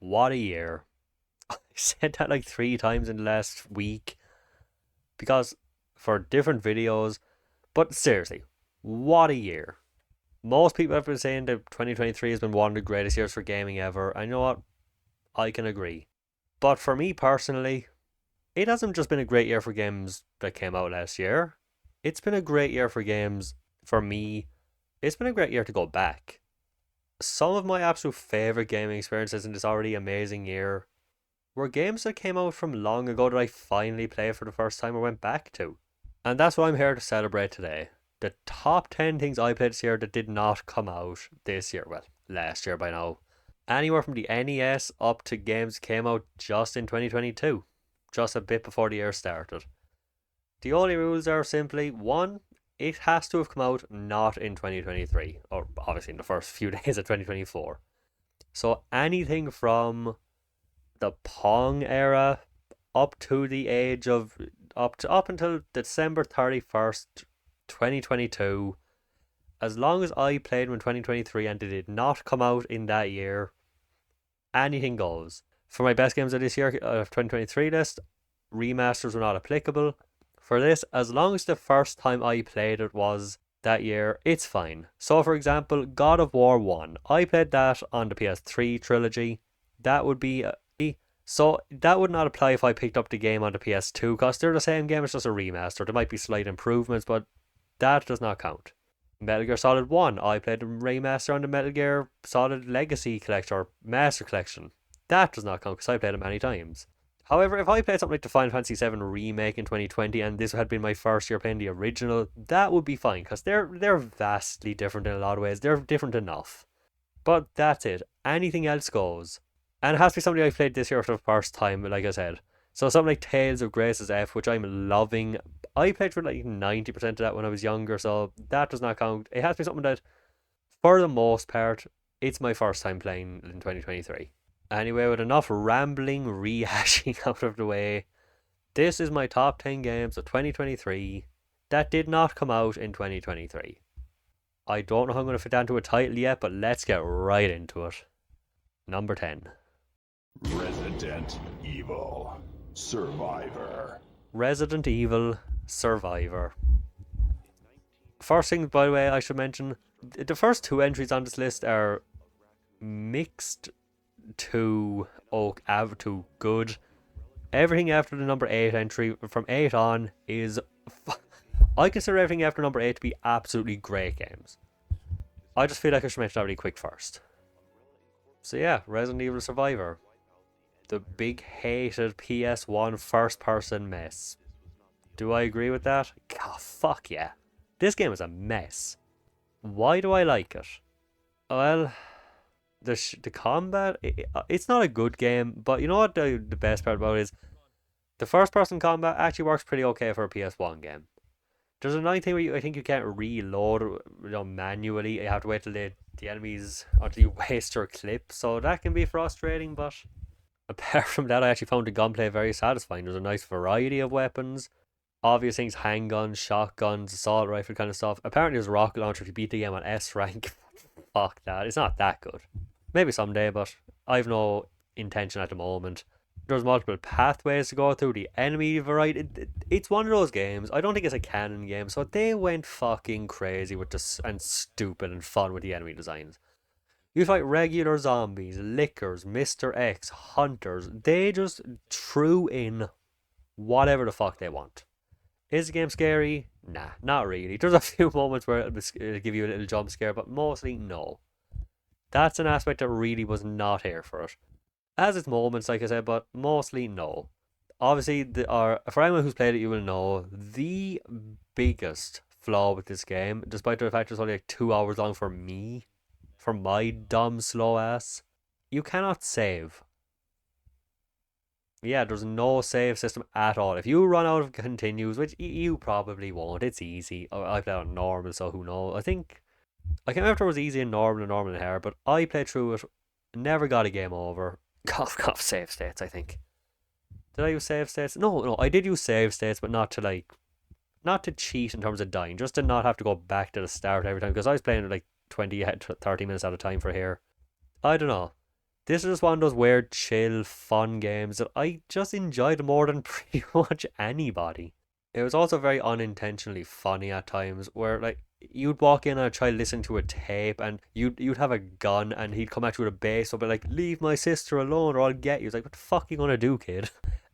What a year. I said that like 3 times in the last week because for different videos, but seriously, what a year. Most people have been saying that 2023 has been one of the greatest years for gaming ever. I know what? I can agree. But for me personally, it hasn't just been a great year for games that came out last year. It's been a great year for games for me. It's been a great year to go back. Some of my absolute favorite gaming experiences in this already amazing year were games that came out from long ago that I finally played for the first time or went back to. And that's what I'm here to celebrate today. The top 10 things I played this year that did not come out this year. Well, last year by now. Anywhere from the NES up to games that came out just in 2022. Just a bit before the year started. The only rules are simply one, it has to have come out not in 2023, or obviously in the first few days of 2024. So anything from the Pong era up to the age of up until December 31st, 2022, as long as I played in 2023 and it did not come out in that year, anything goes. For my best games of this year, of 2023 list, remasters were not applicable. For this, as long as the first time I played it was that year, it's fine. So for example, God of War 1, I played that on the PS3 trilogy. That would be so that would not apply if I picked up the game on the PS2 because they're the same game, it's just a remaster. There might be slight improvements, but that does not count. Metal Gear Solid 1, I played the remaster on the Metal Gear Solid Legacy Collection or Master Collection. That does not count because I played it many times. However, if I played something like the Final Fantasy VII Remake in 2020 and this had been my first year playing the original, that would be fine because they're vastly different in a lot of ways. They're different enough. But that's it. Anything else goes. And it has to be something I played this year for the first time, like I said. So something like Tales of Grace's F, which I'm loving. I played for like 90% of that when I was younger, so that does not count. It has to be something that, for the most part, it's my first time playing in 2023. Anyway, with enough rambling, rehashing out of the way, this is my top 10 games of 2023 that did not come out in 2023. I don't know how I'm going to fit that into a title yet, but let's get right into it. Number 10. Resident Evil Survivor. Resident Evil Survivor. First thing, by the way, I should mention, the first two entries on this list are mixed to to good. Everything after the number 8 entry, from 8 on, is... I consider everything after number 8 to be absolutely great games. I just feel like I should mention that really quick first. So yeah, Resident Evil Survivor. The big hated PS1 first person mess. Do I agree with that? God, fuck yeah. This game is a mess. Why do I like it? Well, the combat, it's not a good game, but you know what the best part about it is? The first person combat actually works pretty okay for a PS1 game. There's annoying thing where I think you can't reload manually. You have to wait till the enemies, until you waste your clip, so that can be frustrating, but apart from that, I actually found the gunplay very satisfying. There's a nice variety of weapons. Obvious things, handguns, shotguns, assault rifle kind of stuff. Apparently there's a rocket launcher if you beat the game on S rank. Fuck that, it's not that good. Maybe someday, but I've no intention at the moment. There's multiple pathways to go through, the enemy variety. It's one of those games. I don't think it's a canon game, so they went fucking crazy with this and stupid and fun with the enemy designs. You fight regular zombies, lickers, Mr. X, hunters. They just threw in whatever the fuck they want. Is the game scary? Nah, not really. There's a few moments where it'll give you a little jump scare, but mostly no. That's an aspect that really was not here for it. Has its moments, like I said, but mostly no. Obviously, for anyone who's played it, you will know the biggest flaw with this game, despite the fact it's only like 2 hours long for me, for my dumb slow ass, you cannot save. Yeah, there's no save system at all. If you run out of continues, which you probably won't, it's easy. I played on normal, so who knows? I can't remember if it was easy and normal and hard, but I played through it, never got a game over. Cough, save states, I think. Did I use save states? No, I did use save states, but not to cheat in terms of dying, just to not have to go back to the start every time, because I was playing it like 20, 30 minutes at a time for here. I don't know. This is just one of those weird, chill, fun games that I just enjoyed more than pretty much anybody. It was also very unintentionally funny at times, where like you'd walk in and try listening to a tape, and you'd have a gun, and he'd come at you with a baseball, but like, leave my sister alone, or I'll get you. It's like, what the fuck are you gonna do, kid?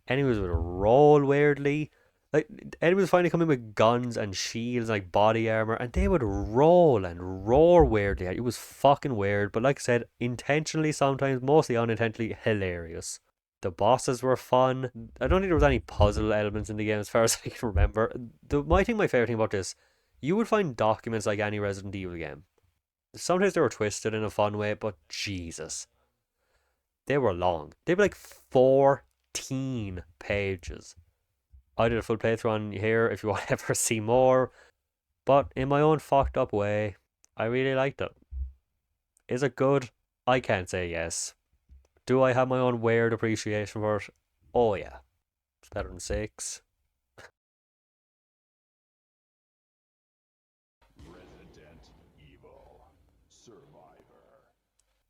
Enemies would roll weirdly. Like enemies would finally come in with guns and shields, like body armor, and they would roll and roar weirdly. It was fucking weird, but like I said, intentionally sometimes, mostly unintentionally hilarious. The bosses were fun. I don't think there was any puzzle elements in the game as far as I can remember. My favorite thing about this, you would find documents like any Resident Evil game. Sometimes they were twisted in a fun way, but Jesus, they were long. They were like 14 pages. I did a full playthrough on here if you want to ever see more. But in my own fucked up way, I really liked it. Is it good? I can't say yes. Do I have my own weird appreciation for it? Oh yeah. It's better than 6. Resident Evil Survivor.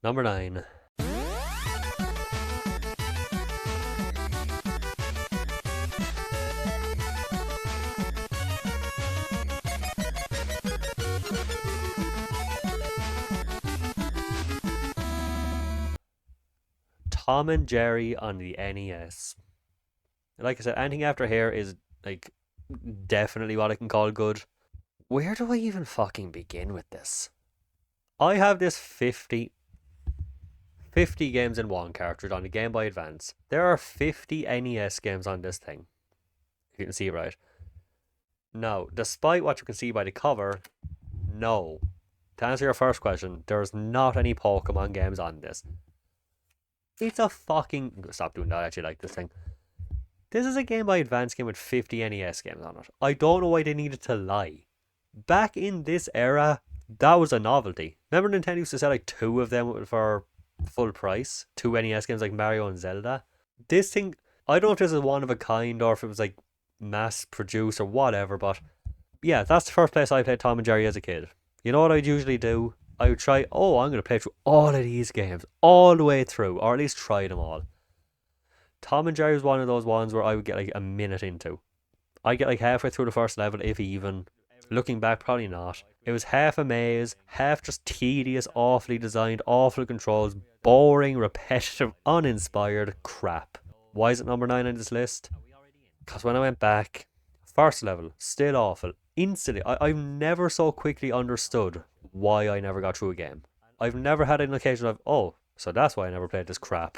Number 9. Tom and Jerry on the NES. Like I said, anything after here is like definitely what I can call good. Where do I even fucking begin with this? I have this 50 games in one cartridge on the Game Boy Advance. There are 50 NES games on this thing. If you can see right. Now, despite what you can see by the cover, no. To answer your first question, there's not any Pokemon games on this. It's a fucking... Stop doing that, I actually like this thing. This is a Game Boy Advance game with 50 NES games on it. I don't know why they needed to lie. Back in this era, that was a novelty. Remember Nintendo used to sell like 2 of them for full price? 2 NES games like Mario and Zelda? This thing, I don't know if this is one of a kind or if it was like mass produced or whatever, but yeah, that's the first place I played Tom and Jerry as a kid. You know what I'd usually do? I would try, I'm going to play through all of these games, all the way through, or at least try them all. Tom and Jerry was one of those ones where I would get like a minute into. I'd get like halfway through the first level, if even. Looking back, probably not. It was half a maze, half just tedious, awfully designed, awful controls, boring, repetitive, uninspired crap. Why is it number 9 on this list? Because when I went back, first level, still awful. Instantly, I've never so quickly understood why I never got through a game. I've never had an occasion of, so that's why I never played this crap.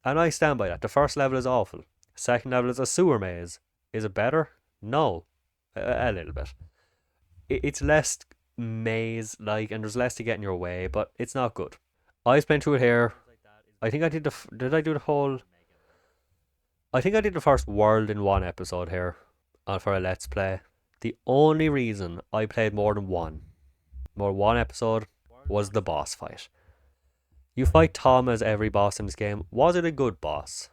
And I stand by that. The first level is awful. Second level is a sewer maze. Is it better? No. A little bit. It's less maze-like and there's less to get in your way, but it's not good. I was playing through it here. I think I did did I do the whole... I think I did the first world in one episode here for a Let's Play. The only reason I played more than one episode was the boss fight. You fight Tom as every boss in this game. Was it a good boss?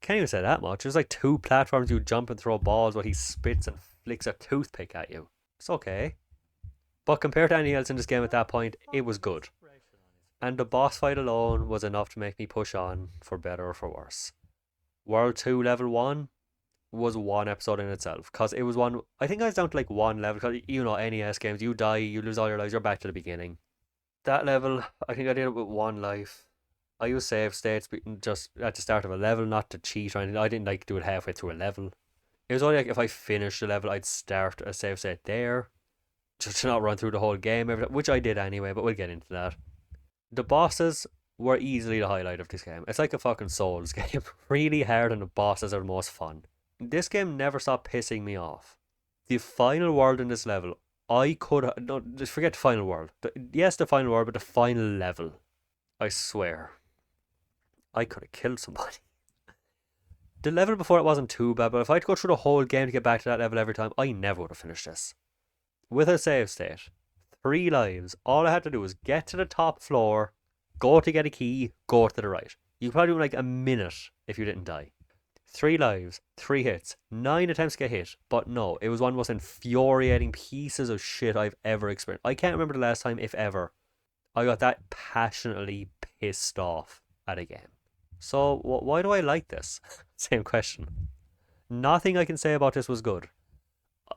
Can't even say that much. There's like 2 platforms you jump and throw balls while he spits and flicks a toothpick at you. It's okay. But compared to anything else in this game at that point, it was good. And the boss fight alone was enough to make me push on, for better or for worse. World 2 Level 1 was one episode in itself. Because it was one... I think I was down to like 1 level. Because, NES games, you die, you lose all your lives, you're back to the beginning. That level, I think I did it with 1 life. I used save states just at the start of a level, not to cheat or anything. I didn't like do it halfway through a level. It was only like if I finished the level, I'd start a save state there. Just to not run through the whole game, which I did anyway, but we'll get into that. The bosses were easily the highlight of this game. It's like a fucking Souls game. Really hard and the bosses are the most fun. This game never stopped pissing me off. The final world in this level, I could have... No, just forget the final world. Yes, the final world, but the final level. I swear. I could have killed somebody. The level before it wasn't too bad, but if I had to go through the whole game to get back to that level every time, I never would have finished this. With a save state, 3 lives, all I had to do was get to the top floor, go to get a key, go to the right. You could probably do like a minute if you didn't die. 3 lives, 3 hits, 9 attempts to get hit, but no, it was one of the most infuriating pieces of shit I've ever experienced. I can't remember the last time, if ever, I got that passionately pissed off at a game. So why do I like this? Same question. Nothing I can say about this was good.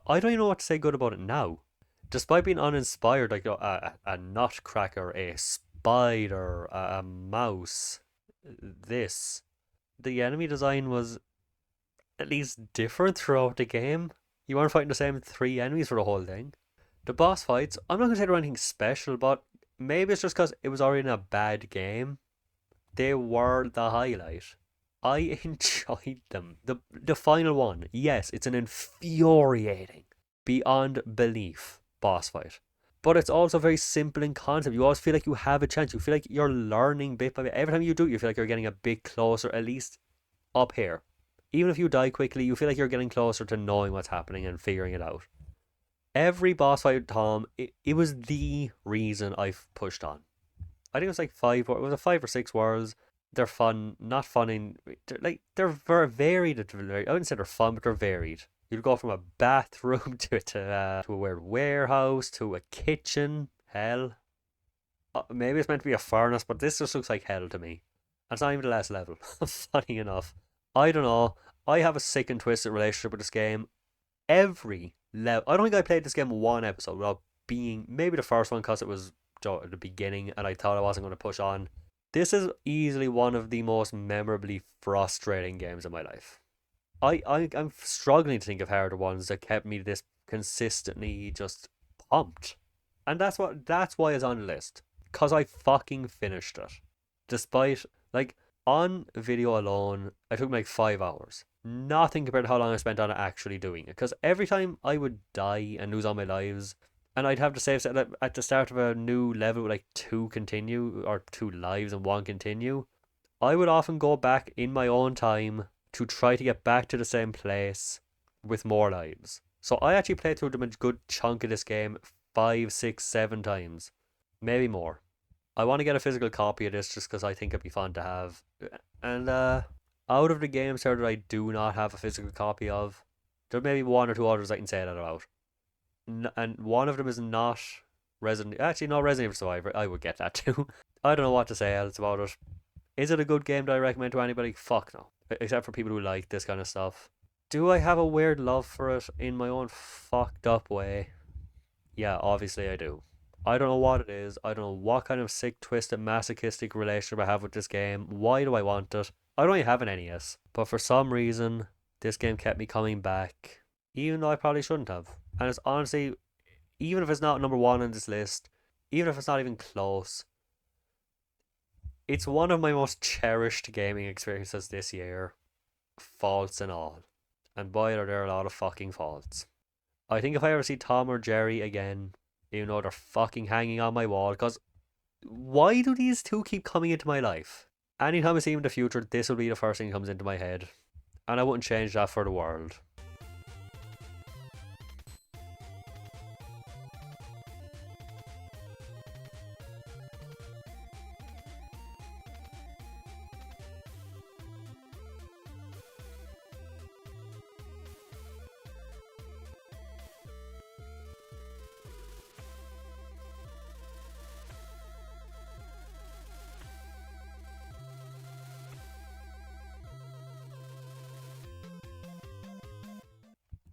I don't even know what to say good about it now. Despite being uninspired, like a nutcracker, a spider, a mouse, this, the enemy design was at least different throughout the game. You weren't fighting the same three enemies for the whole thing. The boss fights, I'm not gonna say they're anything special, but maybe it's just because it was already in a bad game. They were the highlight. I enjoyed them. The final one, yes, it's an infuriating, beyond belief boss fight. But it's also very simple in concept. You always feel like you have a chance. You feel like you're learning bit by bit. Every time you do it, you feel like you're getting a bit closer, at least up here. Even if you die quickly, you feel like you're getting closer to knowing what's happening and figuring it out. Every boss fight with Tom, it was the reason I've pushed on. I think it was like five. It was a 5 or 6 worlds. They're fun, not fun in they're very varied. I wouldn't say they're fun, but they're varied. You'd go from a bathroom to a weird warehouse to a kitchen. Hell, maybe it's meant to be a furnace, but this just looks like hell to me. And it's not even the last level. Funny enough, I don't know. I have a sick and twisted relationship with this game. Every level, I don't think I played this game one episode without being maybe the first one because it was at the beginning and I thought I wasn't going to push on. This is easily one of the most memorably frustrating games of my life. I'm struggling to think of harder ones that kept me this consistently just pumped. And that's why it's on the list. Cause I fucking finished it. Despite like on video alone, it took me like 5 hours. Nothing compared to how long I spent on it actually doing it. Because every time I would die and lose all my lives, and I'd have to save set at the start of a new level with like 2 continue or 2 lives and 1 continue. I would often go back in my own time to try to get back to the same place with more lives. So I actually played through a good chunk of this game 5, 6, 7 times, maybe more. I want to get a physical copy of this just because I think it'd be fun to have. And out of the games here that I do not have a physical copy of, there may be one or two others I can say that about. And one of them is not Resident. Actually, no, Resident Evil Survivor. I would get that too. I don't know what to say else about it. Is it a good game that I recommend to anybody? Fuck no. Except for people who like this kind of stuff. Do I have a weird love for it in my own fucked up way? Yeah, obviously I do. I don't know what it is. I don't know what kind of sick, twisted, masochistic relationship I have with this game. Why do I want it? I don't even have an NES. But for some reason, this game kept me coming back. Even though I probably shouldn't have. And it's honestly, even if it's not number one on this list, even if it's not even close, it's one of my most cherished gaming experiences this year. Faults and all. And boy, are there a lot of fucking faults. I think if I ever see Tom or Jerry again, even though they're fucking hanging on my wall, because why do these two keep coming into my life? Anytime I see them in the future, this will be the first thing that comes into my head. And I wouldn't change that for the world.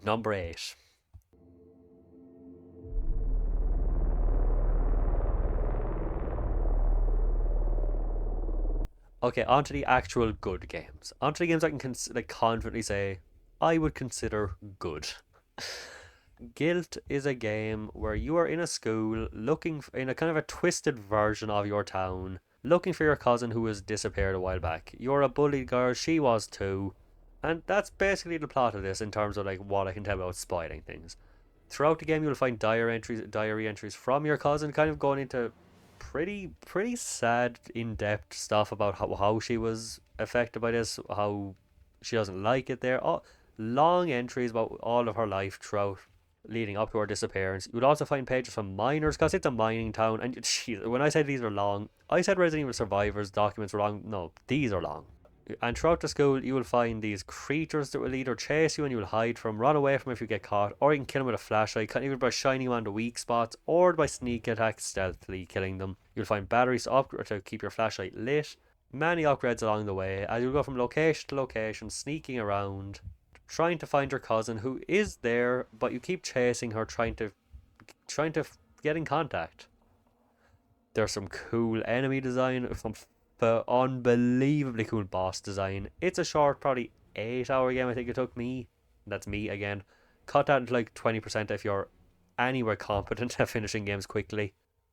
Number 8. Okay, on to the actual good games. On to the games I can confidently say I would consider good. Guilt is a game where you are in a school looking in a kind of a twisted version of your town, looking for your cousin who has disappeared a while back. You're a bullied girl, she was too, and that's basically the plot of this in terms of like what I can tell about spoiling things. Throughout the game, you'll find diary entries from your cousin, kind of going into pretty sad, in depth stuff about how she was affected by this, how she doesn't like it there. Oh, long entries about all of her life throughout leading up to her disappearance. You would also find pages from miners because it's a mining town. And geez, when I said these are long, I said Resident Evil Survivors documents were long. No, these are long. And throughout the school, you will find these creatures that will either chase you and you will hide from, run away from if you get caught, or you can kill them with a flashlight, either by shining them on the weak spots or by sneak attack stealthily killing them. You'll find batteries to keep your flashlight lit. Many upgrades along the way as you go from location to location, sneaking around, trying to find your cousin who is there, but you keep chasing her, trying to get in contact. There's some cool enemy design, some unbelievably cool boss design. It's a short, probably 8 hour game. I think it took me. That's me again. Cut that into like 20% if you're anywhere competent at finishing games quickly.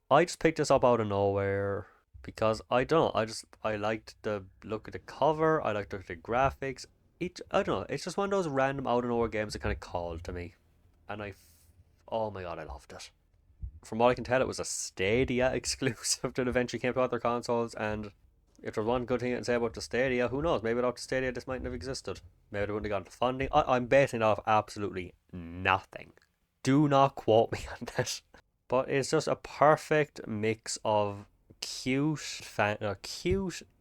I just picked this up out of nowhere because I don't know. I liked the look of the cover. I liked the look of the graphics. I don't know. It's just one of those random out of nowhere games that kind of called to me, and oh my god, I loved it. From what I can tell, it was a Stadia exclusive that eventually came to other consoles. And if there's one good thing I can say about the Stadia, who knows? Maybe without the Stadia, this mightn't have existed. Maybe they wouldn't have gotten the funding. I'm basing it off absolutely nothing. Do not quote me on this. But it's just a perfect mix of cute,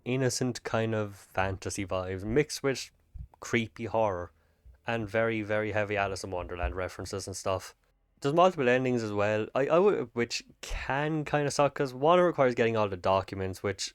innocent kind of fantasy vibes mixed with creepy horror and very, very heavy Alice in Wonderland references and stuff. There's multiple endings as well. I would, which can kind of suck because one requires getting all the documents, which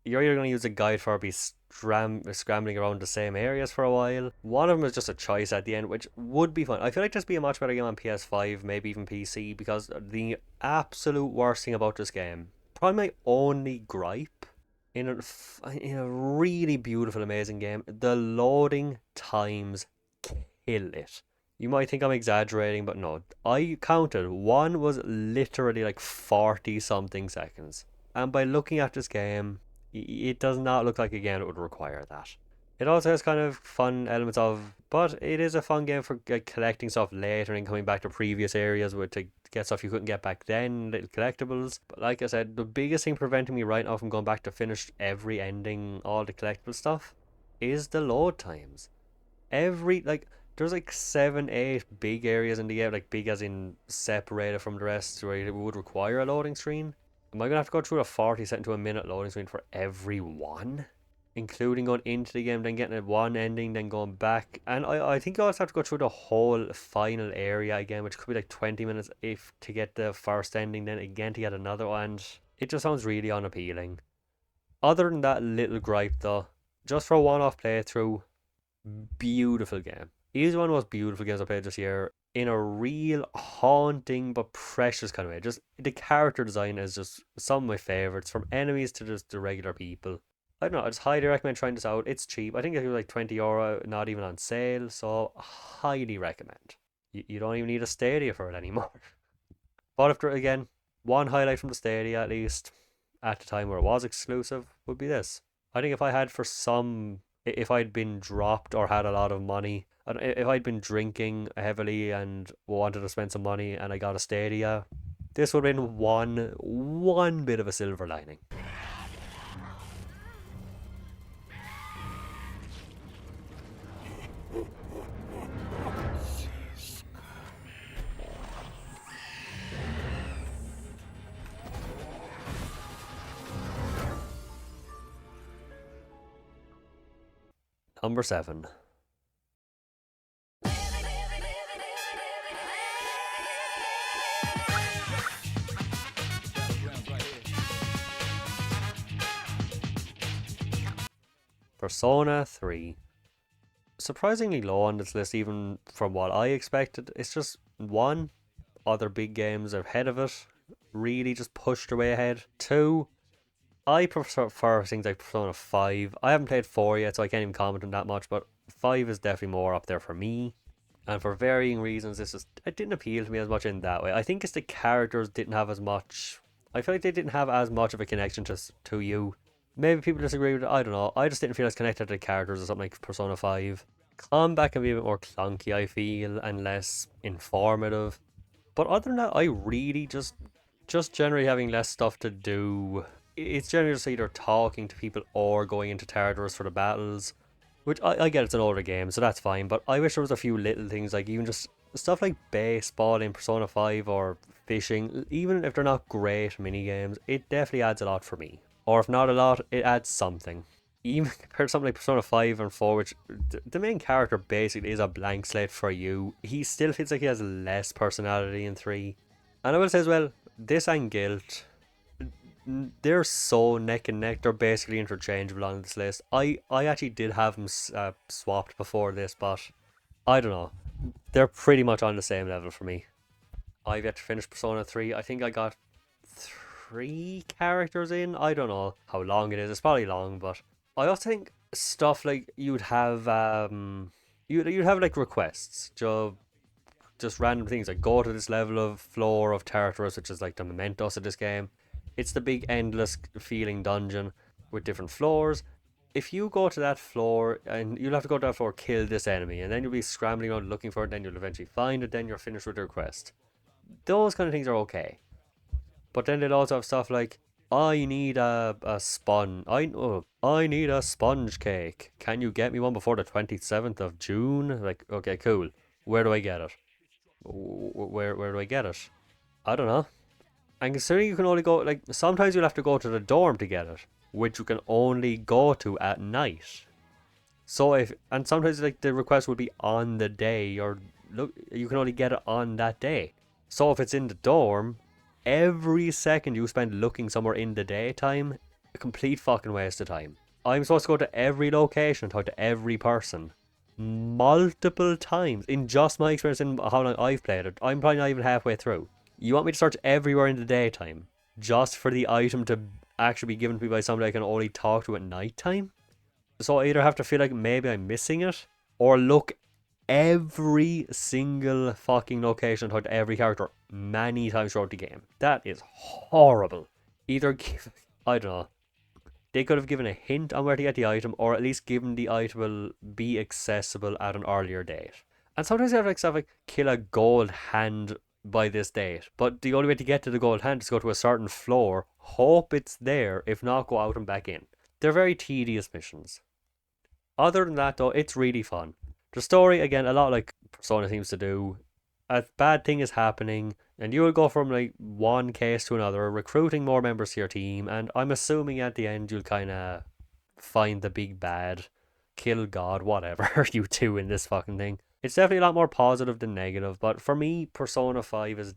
you're either going to use a guide for or be scrambling around the same areas for a while. One of them is just a choice at the end, which would be fun. I feel like this would be a much better game on PS5, maybe even PC, because the absolute worst thing about this game, probably my only gripe, in a really beautiful, amazing game, the loading times kill it. You might think I'm exaggerating, but no. I counted. One was literally like 40 something seconds. And by looking at this game, it does not look like a game that would require that. It also has kind of fun elements of, but it is a fun game for like, collecting stuff later and coming back to previous areas with to get stuff you couldn't get back then, little collectibles. But like I said, the biggest thing preventing me right now from going back to finish every ending, all the collectible stuff, is the load times. There's like 7, 8 big areas in the game, like big as in separated from the rest, where it would require a loading screen. Am I gonna have to go through a 40 set into a minute loading screen for every one? Including going into the game, then getting a one ending, then going back. And I think I also have to go through the whole final area again, which could be like 20 minutes if to get the first ending, then again to get another one. It just sounds really unappealing. Other than that little gripe though, just for a one-off playthrough, beautiful game. Easily one of the most beautiful games I played this year in a real haunting but precious kind of way. Just the character design is just some of my favorites, from enemies to just the regular people. I don't know, I just highly recommend trying this out. It's cheap. I think it was like €20, not even on sale, so highly recommend. You don't even need a Stadia for it anymore. But if there, again, one highlight from the Stadia at least, at the time where it was exclusive, would be this. I think if I'd been dropped or had a lot of money, and if I'd been drinking heavily and wanted to spend some money and I got a Stadia, this would have been one bit of a silver lining. Number 7. Persona 3. Surprisingly low on this list, even from what I expected. It's just one, other big games are ahead of it, really just pushed their way ahead. Two, I prefer things like Persona 5. I haven't played 4 yet, so I can't even comment on that much, but 5 is definitely more up there for me. And for varying reasons, it didn't appeal to me as much in that way. I think it's the characters didn't have as much. I feel like they didn't have as much of a connection to you. Maybe people disagree with it, I don't know. I just didn't feel as connected to the characters as something like Persona 5. Combat can be a bit more clunky, I feel, and less informative. But other than that, I really just generally having less stuff to do. It's generally just either talking to people or going into territories for the battles. Which I get it's an older game, so that's fine. But I wish there was a few little things, like even just stuff like baseball in Persona 5 or fishing. Even if they're not great mini games, it definitely adds a lot for me. Or if not a lot, it adds something. Even compared to something like Persona 5 and 4, which the main character basically is a blank slate for you, he still feels like he has less personality in 3. And I will say as well, this and Guilt, they're so neck and neck. They're basically interchangeable on this list. I actually did have them swapped before this, but I don't know. They're pretty much on the same level for me. I've yet to finish Persona 3. I think I got 3 characters in. I don't know how long it is. It's probably long, but I also think stuff like you'd have like requests, just random things like go to this level of floor of territories, which is like the mementos of this game. It's the big endless feeling dungeon with different floors. If you go to that floor and you'll have to go to that floor, kill this enemy, and then you'll be scrambling around looking for it, then you'll eventually find it, then you're finished with the request. Those kind of things are okay. But then they'll also have stuff like I need a sponge. I need a sponge cake. Can you get me one before the 27th of June? Like, okay, cool. Where do I get it? Where do I get it? I don't know. And considering you can only go, like, sometimes you'll have to go to the dorm to get it, which you can only go to at night. And sometimes, like, the request would be on the day, or look, you can only get it on that day. So if it's in the dorm, every second you spend looking somewhere in the daytime, a complete fucking waste of time. I'm supposed to go to every location and talk to every person multiple times in just my experience in how long I've played it. I'm probably not even halfway through. You want me to search everywhere in the daytime just for the item to actually be given to me by somebody I can only talk to at nighttime? So I either have to feel like maybe I'm missing it, or look every single fucking location and talk to every character many times throughout the game. That is horrible. Either give, I don't know. They could have given a hint on where to get the item, or at least given the item will be accessible at an earlier date. And sometimes they have like stuff like kill a gold hand by this date, but the only way to get to the gold hand is go to a certain floor, hope it's there, if not go out and back in. They're very tedious missions. Other than that though, it's really fun. The story, again, a lot like Persona seems to do. A bad thing is happening, and you will go from like one case to another, recruiting more members to your team, and I'm assuming at the end you'll kind of find the big bad, kill God, whatever you do in this fucking thing. It's definitely a lot more positive than negative, but for me, Persona 5 is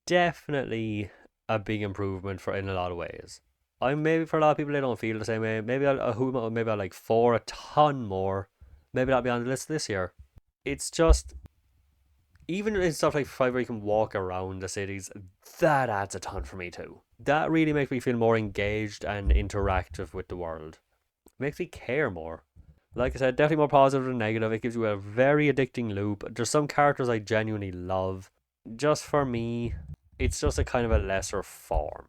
definitely a big improvement for in a lot of ways. I'm maybe for a lot of people they don't feel the same way. Maybe I'll like 4 a ton more. Maybe that'll be on the list this year. It's just even in stuff like 5 where you can walk around the cities, that adds a ton for me too. That really makes me feel more engaged and interactive with the world. It makes me care more. Like I said, definitely more positive than negative. It gives you a very addicting loop. There's some characters I genuinely love. Just for me, it's just a kind of a lesser form.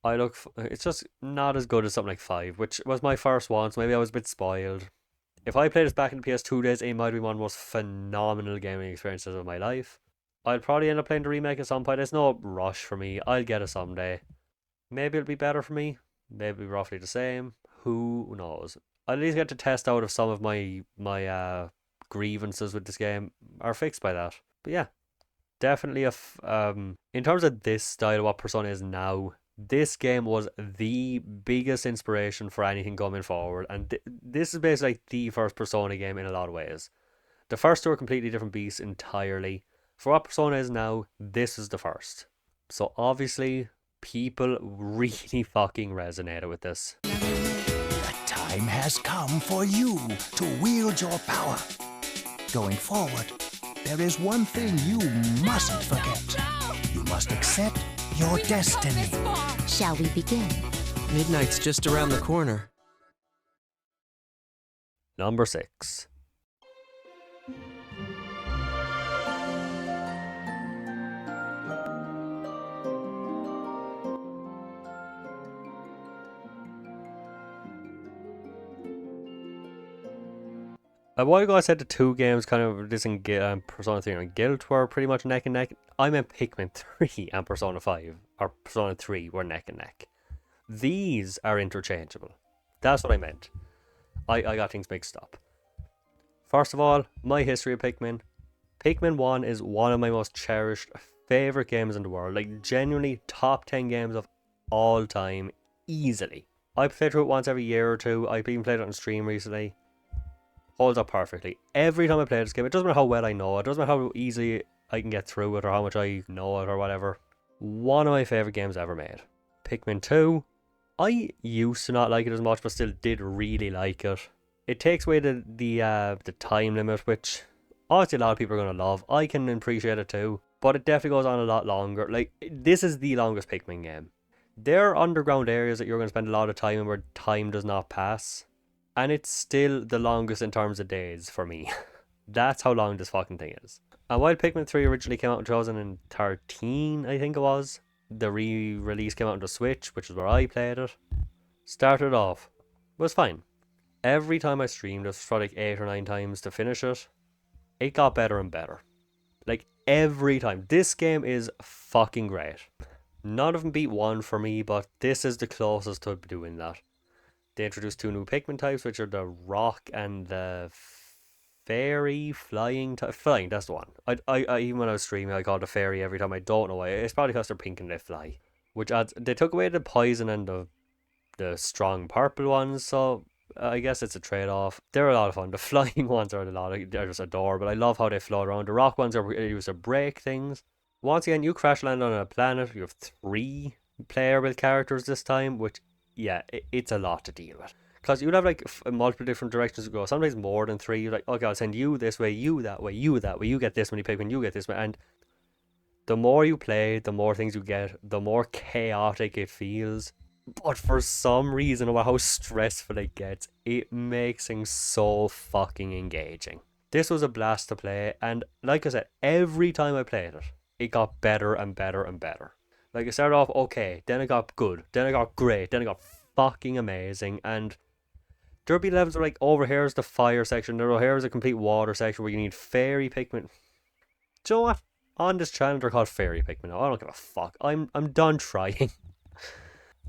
It's just not as good as something like 5, which was my first one, so maybe I was a bit spoiled. If I played this back in the PS2 days, it might be one of the most phenomenal gaming experiences of my life. I'll probably end up playing the remake at some point. There's no rush for me. I'll get it someday. Maybe it'll be better for me. Maybe roughly the same. Who knows? I'll at least get to test out if some of my grievances with this game are fixed by that. But yeah, definitely in terms of this style of what Persona is now, this game was the biggest inspiration for anything coming forward, and this is basically like the first Persona game in a lot of ways. The first two are completely different beasts entirely. For what Persona is now, this is the first. So obviously, people really fucking resonated with this. The time has come for you to wield your power. Going forward, there is one thing you mustn't forget. You must accept your destiny. Shall we begin? Midnight's just around the corner. Number 6. A while ago I said the two games kind of this and Persona 3 and Guilt were pretty much neck and neck. I meant Pikmin 3 and Persona 5, or Persona 3 were neck and neck. These are interchangeable. That's what I meant. I got things mixed up. First of all, my history of Pikmin. Pikmin 1 is one of my most cherished, favourite games in the world. Like, genuinely top 10 games of all time, easily. I play through it once every year or two. I've even played it on stream recently. Holds up perfectly. Every time I play this game, it doesn't matter how well I know it, doesn't matter how easily I can get through it or how much I know it or whatever. One of my favourite games ever made. Pikmin 2, I used to not like it as much, but still did really like it. It takes away the time limit, which obviously a lot of people are going to love. I can appreciate it too, but it definitely goes on a lot longer. Like, this is the longest Pikmin game. There are underground areas that you're going to spend a lot of time in where time does not pass, and it's still the longest in terms of days for me. That's how long this fucking thing is. And while Pikmin 3 originally came out in 2013, I think it was, the re-release came out on the Switch, which is where I played it. Started off, was fine. Every time I streamed, it was for like 8 or 9 times to finish it. It got better and better. Like, every time. This game is fucking great. None of them beat 1 for me, but this is the closest to doing that. They introduced 2 new Pikmin types, which are the rock and the fairy flying type. Flying, that's the one. I even when I was streaming, I called it fairy every time. I don't know why. It's probably because they're pink and they fly. Which adds, they took away the poison and the strong purple ones, so I guess it's a trade-off. They're a lot of fun. The flying ones are they're just adorable. I love how they float around. The rock ones are used to break things. Once again, you crash land on a planet. You have 3 playable characters this time, which, yeah, it's a lot to deal with. Because you'd have like multiple different directions to go. Sometimes more than 3. You're like, okay, I'll send you this way, you that way, you that way. You get this many Pikmin, you get this way. And the more you play, the more things you get, the more chaotic it feels. But for some reason, about how stressful it gets, it makes things so fucking engaging. This was a blast to play, and like I said, every time I played it, it got better and better and better. Like, it started off okay, then it got good, then it got great, then it got fucking amazing, and there'll be levels where, like, over here is the fire section, over here is a complete water section where you need fairy Pikmin. Do you know what? On this channel, they're called fairy Pikmin. I don't give a fuck. I'm done trying.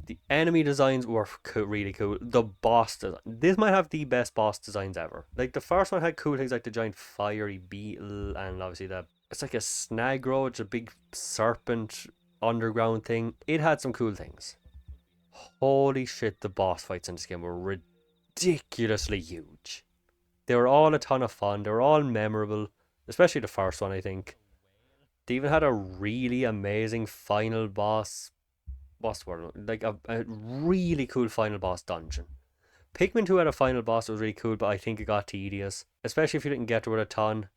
The enemy designs were really cool. The boss design. This might have the best boss designs ever. Like, the first one had cool things like the giant fiery beetle, and obviously it's like a snag roach, a big serpent underground thing. It had some cool things. Holy shit, the boss fights in this game were ridiculously huge. They were all a ton of fun. They were all memorable, especially the first one, I think. They even had a really amazing final boss. What's the word? Like a really cool final boss dungeon. Pikmin 2 had a final boss that was really cool, but I think it got tedious, especially if you didn't get to it a ton.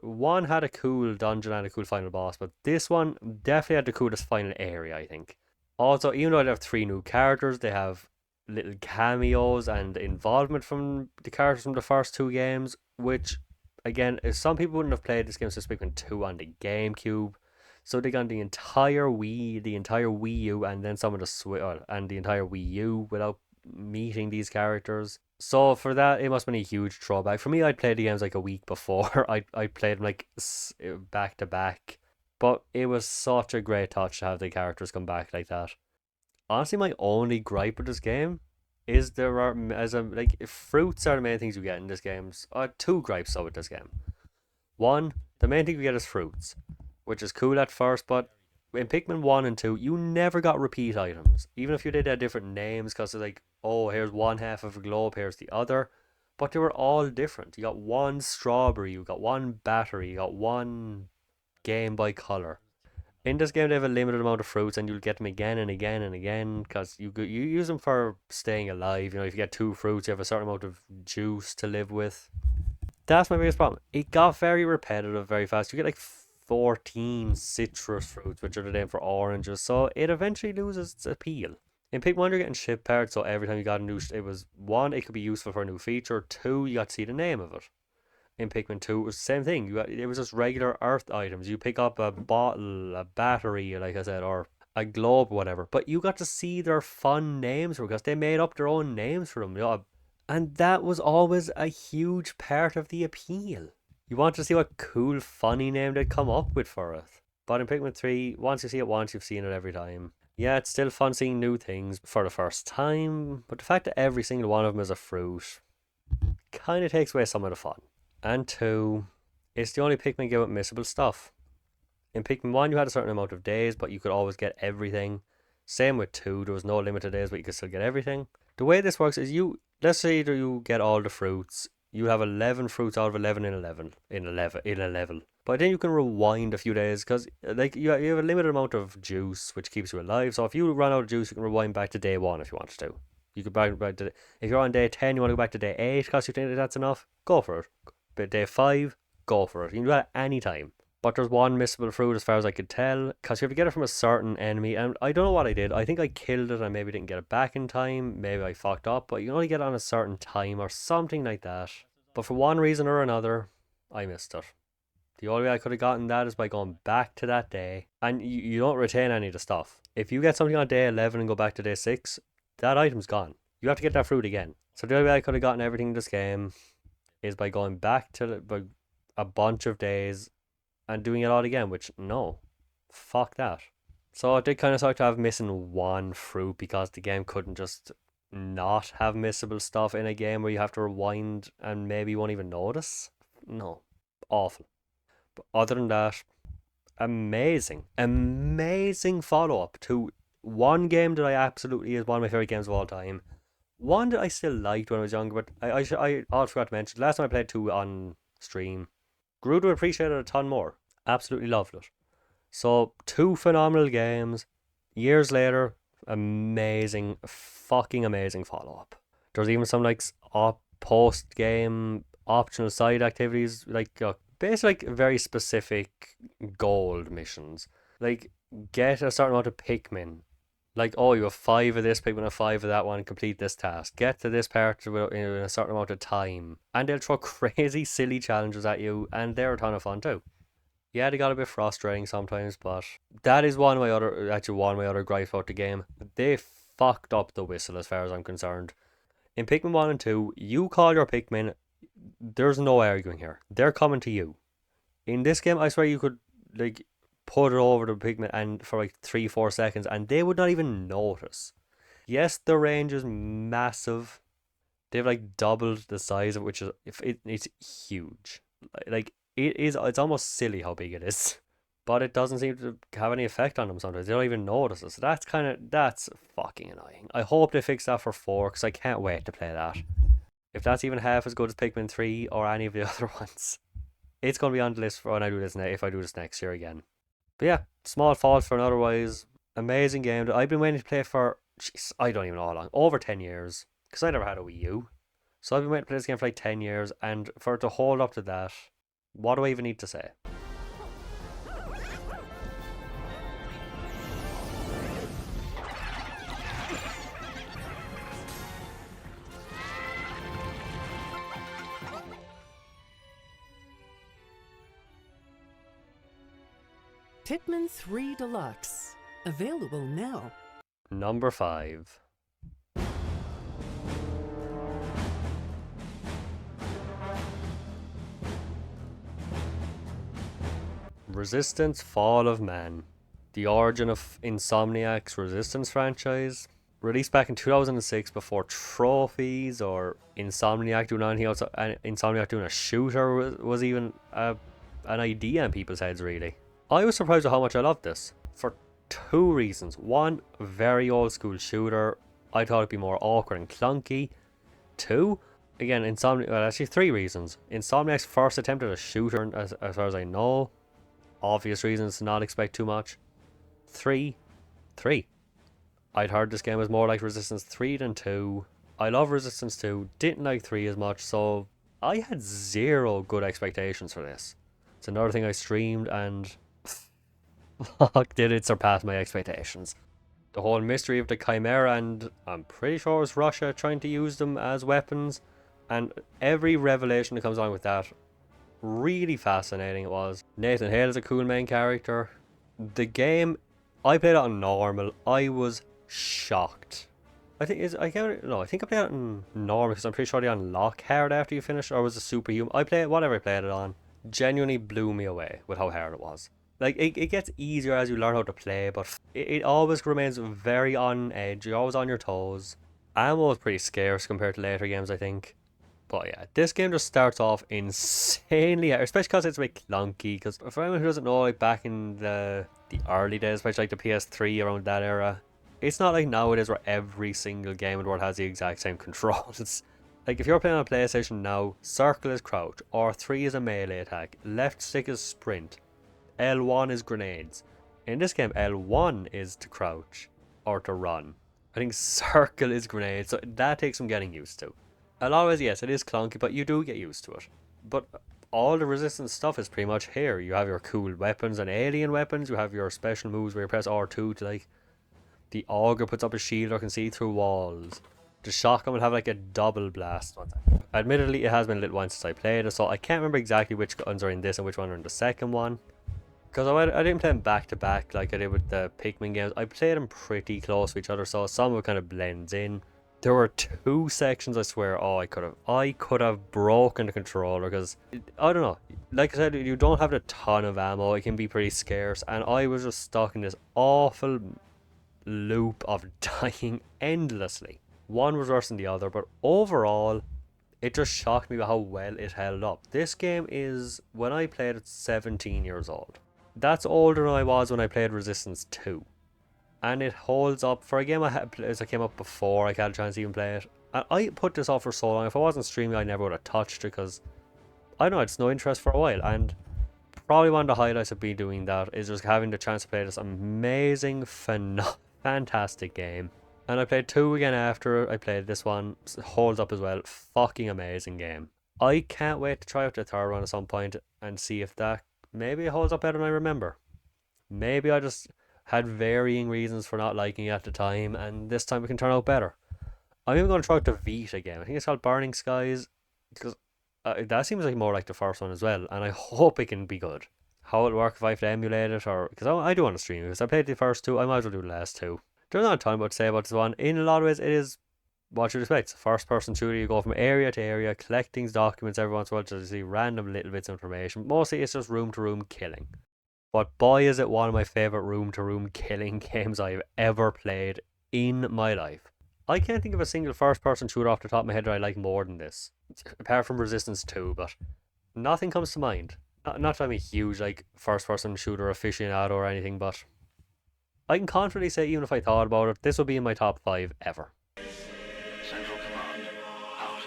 1 had a cool dungeon and a cool final boss, but this one definitely had the coolest final area, I think. Also, even though they have 3 new characters, they have little cameos and involvement from the characters from the first 2 games, which, again, some people wouldn't have played this game since Pikmin 2 on the GameCube. So they got the entire Wii, the entire Wii U, and then some of the Switch, and the entire Wii U without meeting these characters. So for that, it must have been a huge throwback. For me, I'd played the games like a week before. I played them like back to back. But it was such a great touch to have the characters come back like that. Honestly, my only gripe with this game is fruits are the main things you get in this game. 2 gripes though with this game. 1, the main thing you get is fruits, which is cool at first, but in Pikmin 1 and 2, you never got repeat items. Even if you did have different names, because it's like, oh, here's one half of a globe, here's the other. But they were all different. You got 1 strawberry, you got 1 battery, you got 1 Game Boy Color. In this game, they have a limited amount of fruits, and you'll get them again and again and again, because you use them for staying alive. You know, if you get 2 fruits, you have a certain amount of juice to live with. That's my biggest problem. It got very repetitive very fast. You get like 14 citrus fruits, which are the name for oranges, so it eventually loses its appeal. In Pikmin 1, you're getting ship parts, so every time you got a new, it was 1, it could be useful for a new feature, 2, you got to see the name of it. In Pikmin 2, it was the same thing. It was just regular earth items. You pick up a bottle, a battery, like I said, or a globe, whatever, but you got to see their fun names because they made up their own names for them, you know? And that was always a huge part of the appeal. You want to see what cool, funny name they'd come up with for it. But in Pikmin 3, once you see it once, you've seen it every time. Yeah, it's still fun seeing new things for the first time, but the fact that every single one of them is a fruit kind of takes away some of the fun. And 2, it's the only Pikmin game with missable stuff. In Pikmin 1, you had a certain amount of days, but you could always get everything. Same with 2, there was no limited days, but you could still get everything. The way this works is let's say you get all the fruits. You have 11 fruits out of 11 in a level. But then you can rewind a few days because like you have a limited amount of juice which keeps you alive. So if you run out of juice, you can rewind back to day 1 if you wanted to. You could back to if you're on day 10, you want to go back to day 8 because you think that's enough. Go for it. But day 5, go for it. You can do that any time. But there's one missable fruit as far as I could tell, because you have to get it from a certain enemy, and I don't know what I did. I think I killed it and maybe didn't get it back in time, maybe I fucked up, but you can only get it on a certain time or something like that. But for one reason or another, I missed it. The only way I could have gotten that is by going back to that day, and you don't retain any of the stuff. If you get something on day 11 and go back to day 6, that item's gone. You have to get that fruit again. So the only way I could have gotten everything in this game is by going back to a bunch of days and doing it all again, which, no. Fuck that. So it did kind of suck to have missing one fruit because the game couldn't just not have missable stuff in a game where you have to rewind and maybe you won't even notice. No. Awful. But other than that, amazing. Amazing follow-up to one game that I absolutely is one of my favourite games of all time. One that I still liked when I was younger, but I also forgot to mention, last time I played 2 on stream, grew to appreciate it a ton more. Absolutely loved it. So 2 phenomenal games. Years later, amazing, fucking amazing follow-up. There's even some like post-game optional side activities, like basically like very specific gold missions. Like get a certain amount of Pikmin. Like, oh, you have 5 of this Pikmin and 5 of that one, complete this task. Get to this part in a certain amount of time. And they'll throw crazy, silly challenges at you, and they're a ton of fun too. Yeah, they got a bit frustrating sometimes, but that is one of my other gripes about the game. They fucked up the whistle as far as I'm concerned. In Pikmin 1 and 2, you call your Pikmin, there's no arguing here. They're coming to you. In this game, I swear you could, like, put it over the Pikmin and for like 3-4 seconds and they would not even notice. Yes, the range is massive. They've like doubled the size of it, which is it's huge. Like it's almost silly how big it is. But it doesn't seem to have any effect on them sometimes. They don't even notice it. So that's fucking annoying. I hope they fix that for 4 because I can't wait to play that. If that's even half as good as Pikmin 3 or any of the other ones, it's going to be on the list for when I do this if I do this next year again. But yeah, small fault for an otherwise amazing game that I've been waiting to play for, jeez, I don't even know how long, over 10 years, because I never had a Wii U. So I've been waiting to play this game for like 10 years, and for it to hold up to that, what do I even need to say? Pikmin 3 Deluxe. Available now. Number 5. Resistance Fall of Man. The origin of Insomniac's Resistance franchise. Released back in 2006 before trophies or Insomniac doing anything else. Insomniac doing a shooter was even an idea in people's heads, really. I was surprised at how much I loved this, for 2 reasons. 1, very old school shooter. I thought it'd be more awkward and clunky. 2, again, actually 3 reasons. Insomniac's first attempt at a shooter, as far as I know. Obvious reasons to not expect too much. 3. I'd heard this game was more like Resistance 3 than 2. I love Resistance 2, didn't like 3 as much, so I had 0 good expectations for this. It's another thing I streamed and fuck, did it surpass my expectations. The whole mystery of the Chimera, and I'm pretty sure it was Russia trying to use them as weapons, and every revelation that comes along with that, really fascinating it was. Nathan Hale is a cool main character. The game, I played it on normal. I was shocked. I think I played it on normal because I'm pretty sure they unlock hard after you finish, or was it superhuman? Whatever I played it on, genuinely blew me away with how hard it was. Like, it gets easier as you learn how to play, but it always remains very on edge. You're always on your toes. Ammo is pretty scarce compared to later games, I think. But yeah, this game just starts off insanely hard, especially because it's a bit clunky. Because for anyone who doesn't know, like back in the early days, especially like the PS3 around that era, it's not like nowadays where every single game in the world has the exact same controls. Like, if you're playing on PlayStation now, circle is crouch, R3 is a melee attack, left stick is sprint, L1 is grenades. In this game, L1 is to crouch or to run. I think circle is grenades, so that takes some getting used to. A lot of ways, yes, it is clunky, but you do get used to it. But all the resistance stuff is pretty much here. You have your cool weapons and alien weapons, you have your special moves where you press R2 to, like, the auger puts up a shield or can see through walls. The shotgun will have like a double blast. Admittedly, it has been a little while since I played it, so I can't remember exactly which guns are in this and which one are in the second one. Because I didn't play them back to back like I did with the Pikmin games. I played them pretty close to each other, so some of it kind of blends in. There were 2 sections, I swear, I could have broken the controller because, I don't know, like I said, you don't have a ton of ammo, it can be pretty scarce, and I was just stuck in this awful loop of dying endlessly. One was worse than the other, but overall, it just shocked me how well it held up. This game is, when I played it, 17 years old. That's older than I was when I played Resistance 2. And it holds up for a game as I came up before I had a chance to even play it. And I put this off for so long. If I wasn't streaming, I never would have touched it because I don't know, it's no interest for a while. And probably one of the highlights of me doing that is just having the chance to play this amazing, fantastic game. And I played 2 again after I played this one. It holds up as well. Fucking amazing game. I can't wait to try out the 3rd one at some point and see if that maybe it holds up better than I remember. Maybe I just had varying reasons for not liking it at the time, and this time it can turn out better. I'm even going to try out the Vita game. I think it's called Burning Skies, because that seems like more like the first one as well, and I hope it can be good. How it'll work if I have to emulate it, or because I do want to stream it, because I played the first 2, I might as well do the last 2. There's not a ton about to say about this one. In a lot of ways, it is what you'd expect. First person shooter, you go from area to area, collecting documents every once in a while to see random little bits of information. Mostly it's just room to room killing. But boy is it one of my favourite room to room killing games I've ever played in my life. I can't think of a single first person shooter off the top of my head that I like more than this. Apart from Resistance 2, but nothing comes to mind. Not that I'm a huge like first person shooter aficionado or anything, but I can confidently say, even if I thought about it, this would be in my top 5 ever. Central Command, out.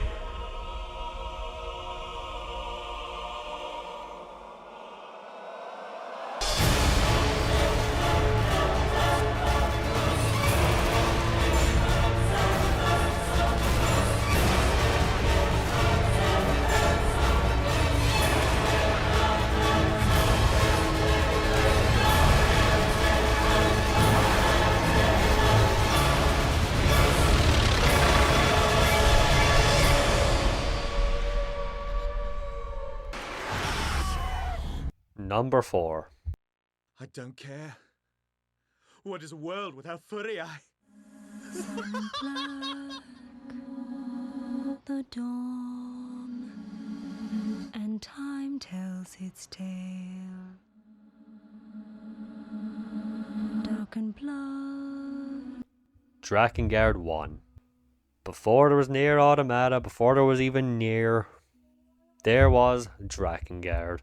Number 4. I don't care. What is a world without Furry Eye? The dawn, and time tells its tale. Dark and blood. Drakengard 1. Before there was Nier Automata, before there was even Nier, there was Drakengard.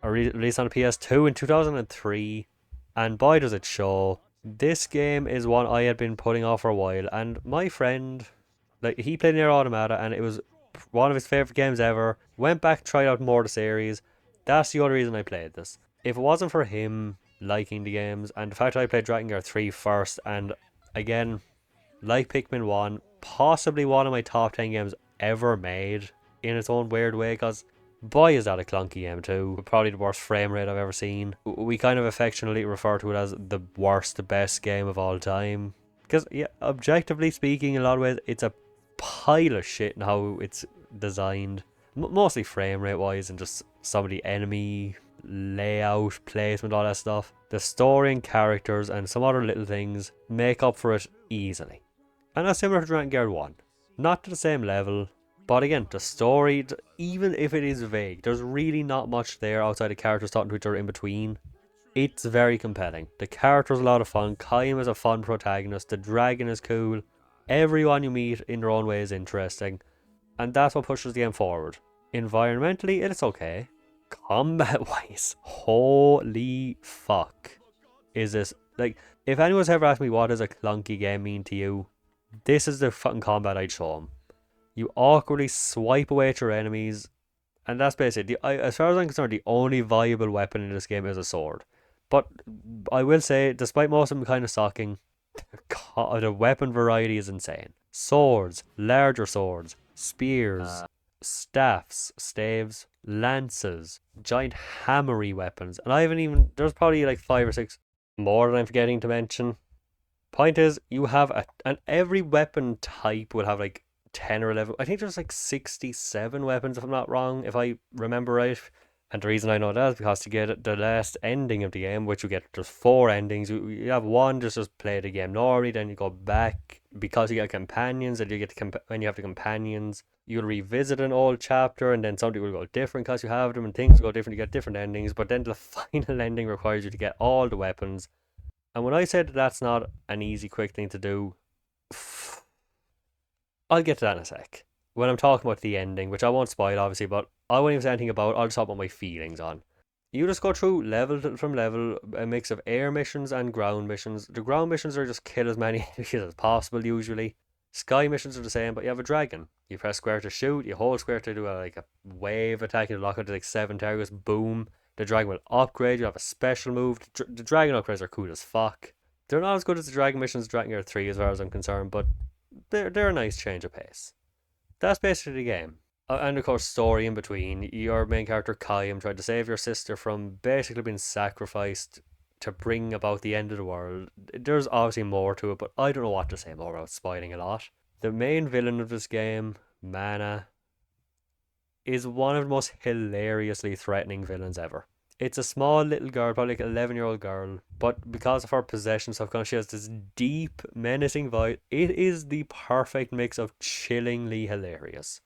Released on PS2 in 2003, and boy does it show. This game is one I had been putting off for a while, and my friend, like, he played Nier Automata and it was one of his favourite games ever. Went back, tried out more of the series. That's the only reason I played this. If it wasn't for him liking the games, and the fact that I played Drakengard 3 first, and again, like Pikmin 1, possibly one of my top 10 games ever made in its own weird way, because boy is that a clunky game too. Probably the worst frame rate I've ever seen. We kind of affectionately refer to it as the worst, best game of all time. Because, yeah, objectively speaking, in a lot of ways, it's a pile of shit in how it's designed. Mostly frame rate wise and just some of the enemy layout, placement, all that stuff. The story and characters and some other little things make up for it easily. And that's similar to Drakengard 1. Not to the same level. But again, the story, even if it is vague, there's really not much there outside of characters talking to each other in between. It's very compelling. The character's a lot of fun. Kaim is a fun protagonist. The dragon is cool. Everyone you meet in their own way is interesting. And that's what pushes the game forward. Environmentally, it's okay. Combat-wise, holy fuck. Is this, like, if anyone's ever asked me what does a clunky game mean to you, this is the fucking combat I'd show them. You awkwardly swipe away at your enemies, and that's basically as far as I'm concerned, the only viable weapon in this game is a sword. But I will say, despite most of them kind of sucking, the weapon variety is insane. Swords, larger swords, spears, staffs, staves, lances, giant hammery weapons, and I haven't even. There's probably like 5 or 6 more than I'm forgetting to mention. Point is, you have and every weapon type will have like 10 or 11. I think there's like 67 weapons, if I'm not wrong, if I remember right. And the reason I know that is because to get the last ending of the game, which you get, there's 4 endings. You have one, just play the game normally, then you go back because you get companions, and you get when you have the companions, you'll revisit an old chapter, and then something will go different because you have them, and things go different. You get different endings, but then the final ending requires you to get all the weapons. And when I said that's not an easy, quick thing to do, I'll get to that in a sec. When I'm talking about the ending, which I won't spoil obviously, but I won't even say anything about, I'll just talk about my feelings on. You just go through level from level, a mix of air missions and ground missions. The ground missions are just kill as many enemies as possible usually. Sky missions are the same, but you have a dragon. You press square to shoot, you hold square to do like a wave attack, you lock it to like 7 targets, boom. The dragon will upgrade, you have a special move. The dragon upgrades are cool as fuck. They're not as good as the dragon missions Dragon Gear 3 as far as I'm concerned, but they're a nice change of pace. That's basically the game. And of course, story in between. Your main character, Kayam, tried to save your sister from basically being sacrificed to bring about the end of the world. There's obviously more to it, but I don't know what to say more without spoiling a lot. The main villain of this game, Mana, is one of the most hilariously threatening villains ever. It's a small little girl, probably like an 11-year-old girl, but because of her possession stuff, she has this deep, menacing voice. It is the perfect mix of chillingly hilarious.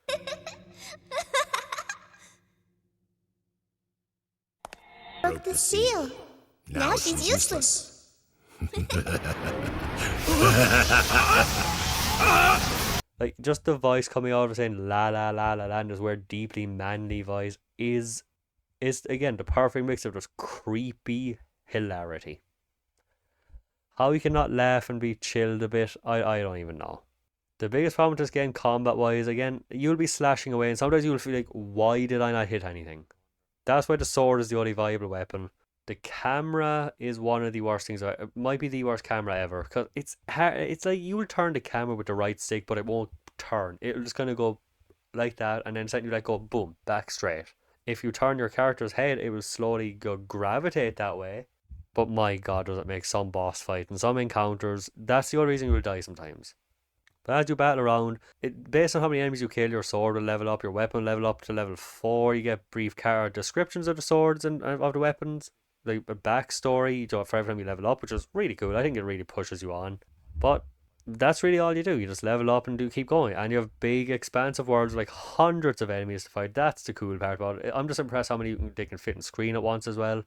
Broke the seal. Now she's useless. Like, just the voice coming out of saying la la la la la, and this weird, deeply manly voice is again the perfect mix of just creepy hilarity. How you cannot laugh and be chilled a bit, I don't even know. The biggest problem with this game, combat wise, again, you'll be slashing away, and sometimes you'll feel like, why did I not hit anything? That's why the sword is the only viable weapon. The camera is one of the worst things. It might be the worst camera ever, because it's hard. It's like you will turn the camera with the right stick, but it won't turn. It'll just kind of go like that, and then suddenly you go boom, back straight. If you turn your character's head, it will slowly go gravitate that way. But my god, does it make some boss fight and some encounters. That's the only reason you will die sometimes. But as you battle around, based on how many enemies you kill, your sword will level up, your weapon will level up to level 4. You get brief descriptions of the swords and of the weapons, like a backstory for every time you level up, which is really cool. I think it really pushes you on. But that's really all you do. You just level up and keep going. And you have big, expansive worlds with like hundreds of enemies to fight. That's the cool part about it. I'm just impressed how many they can fit in screen at once as well.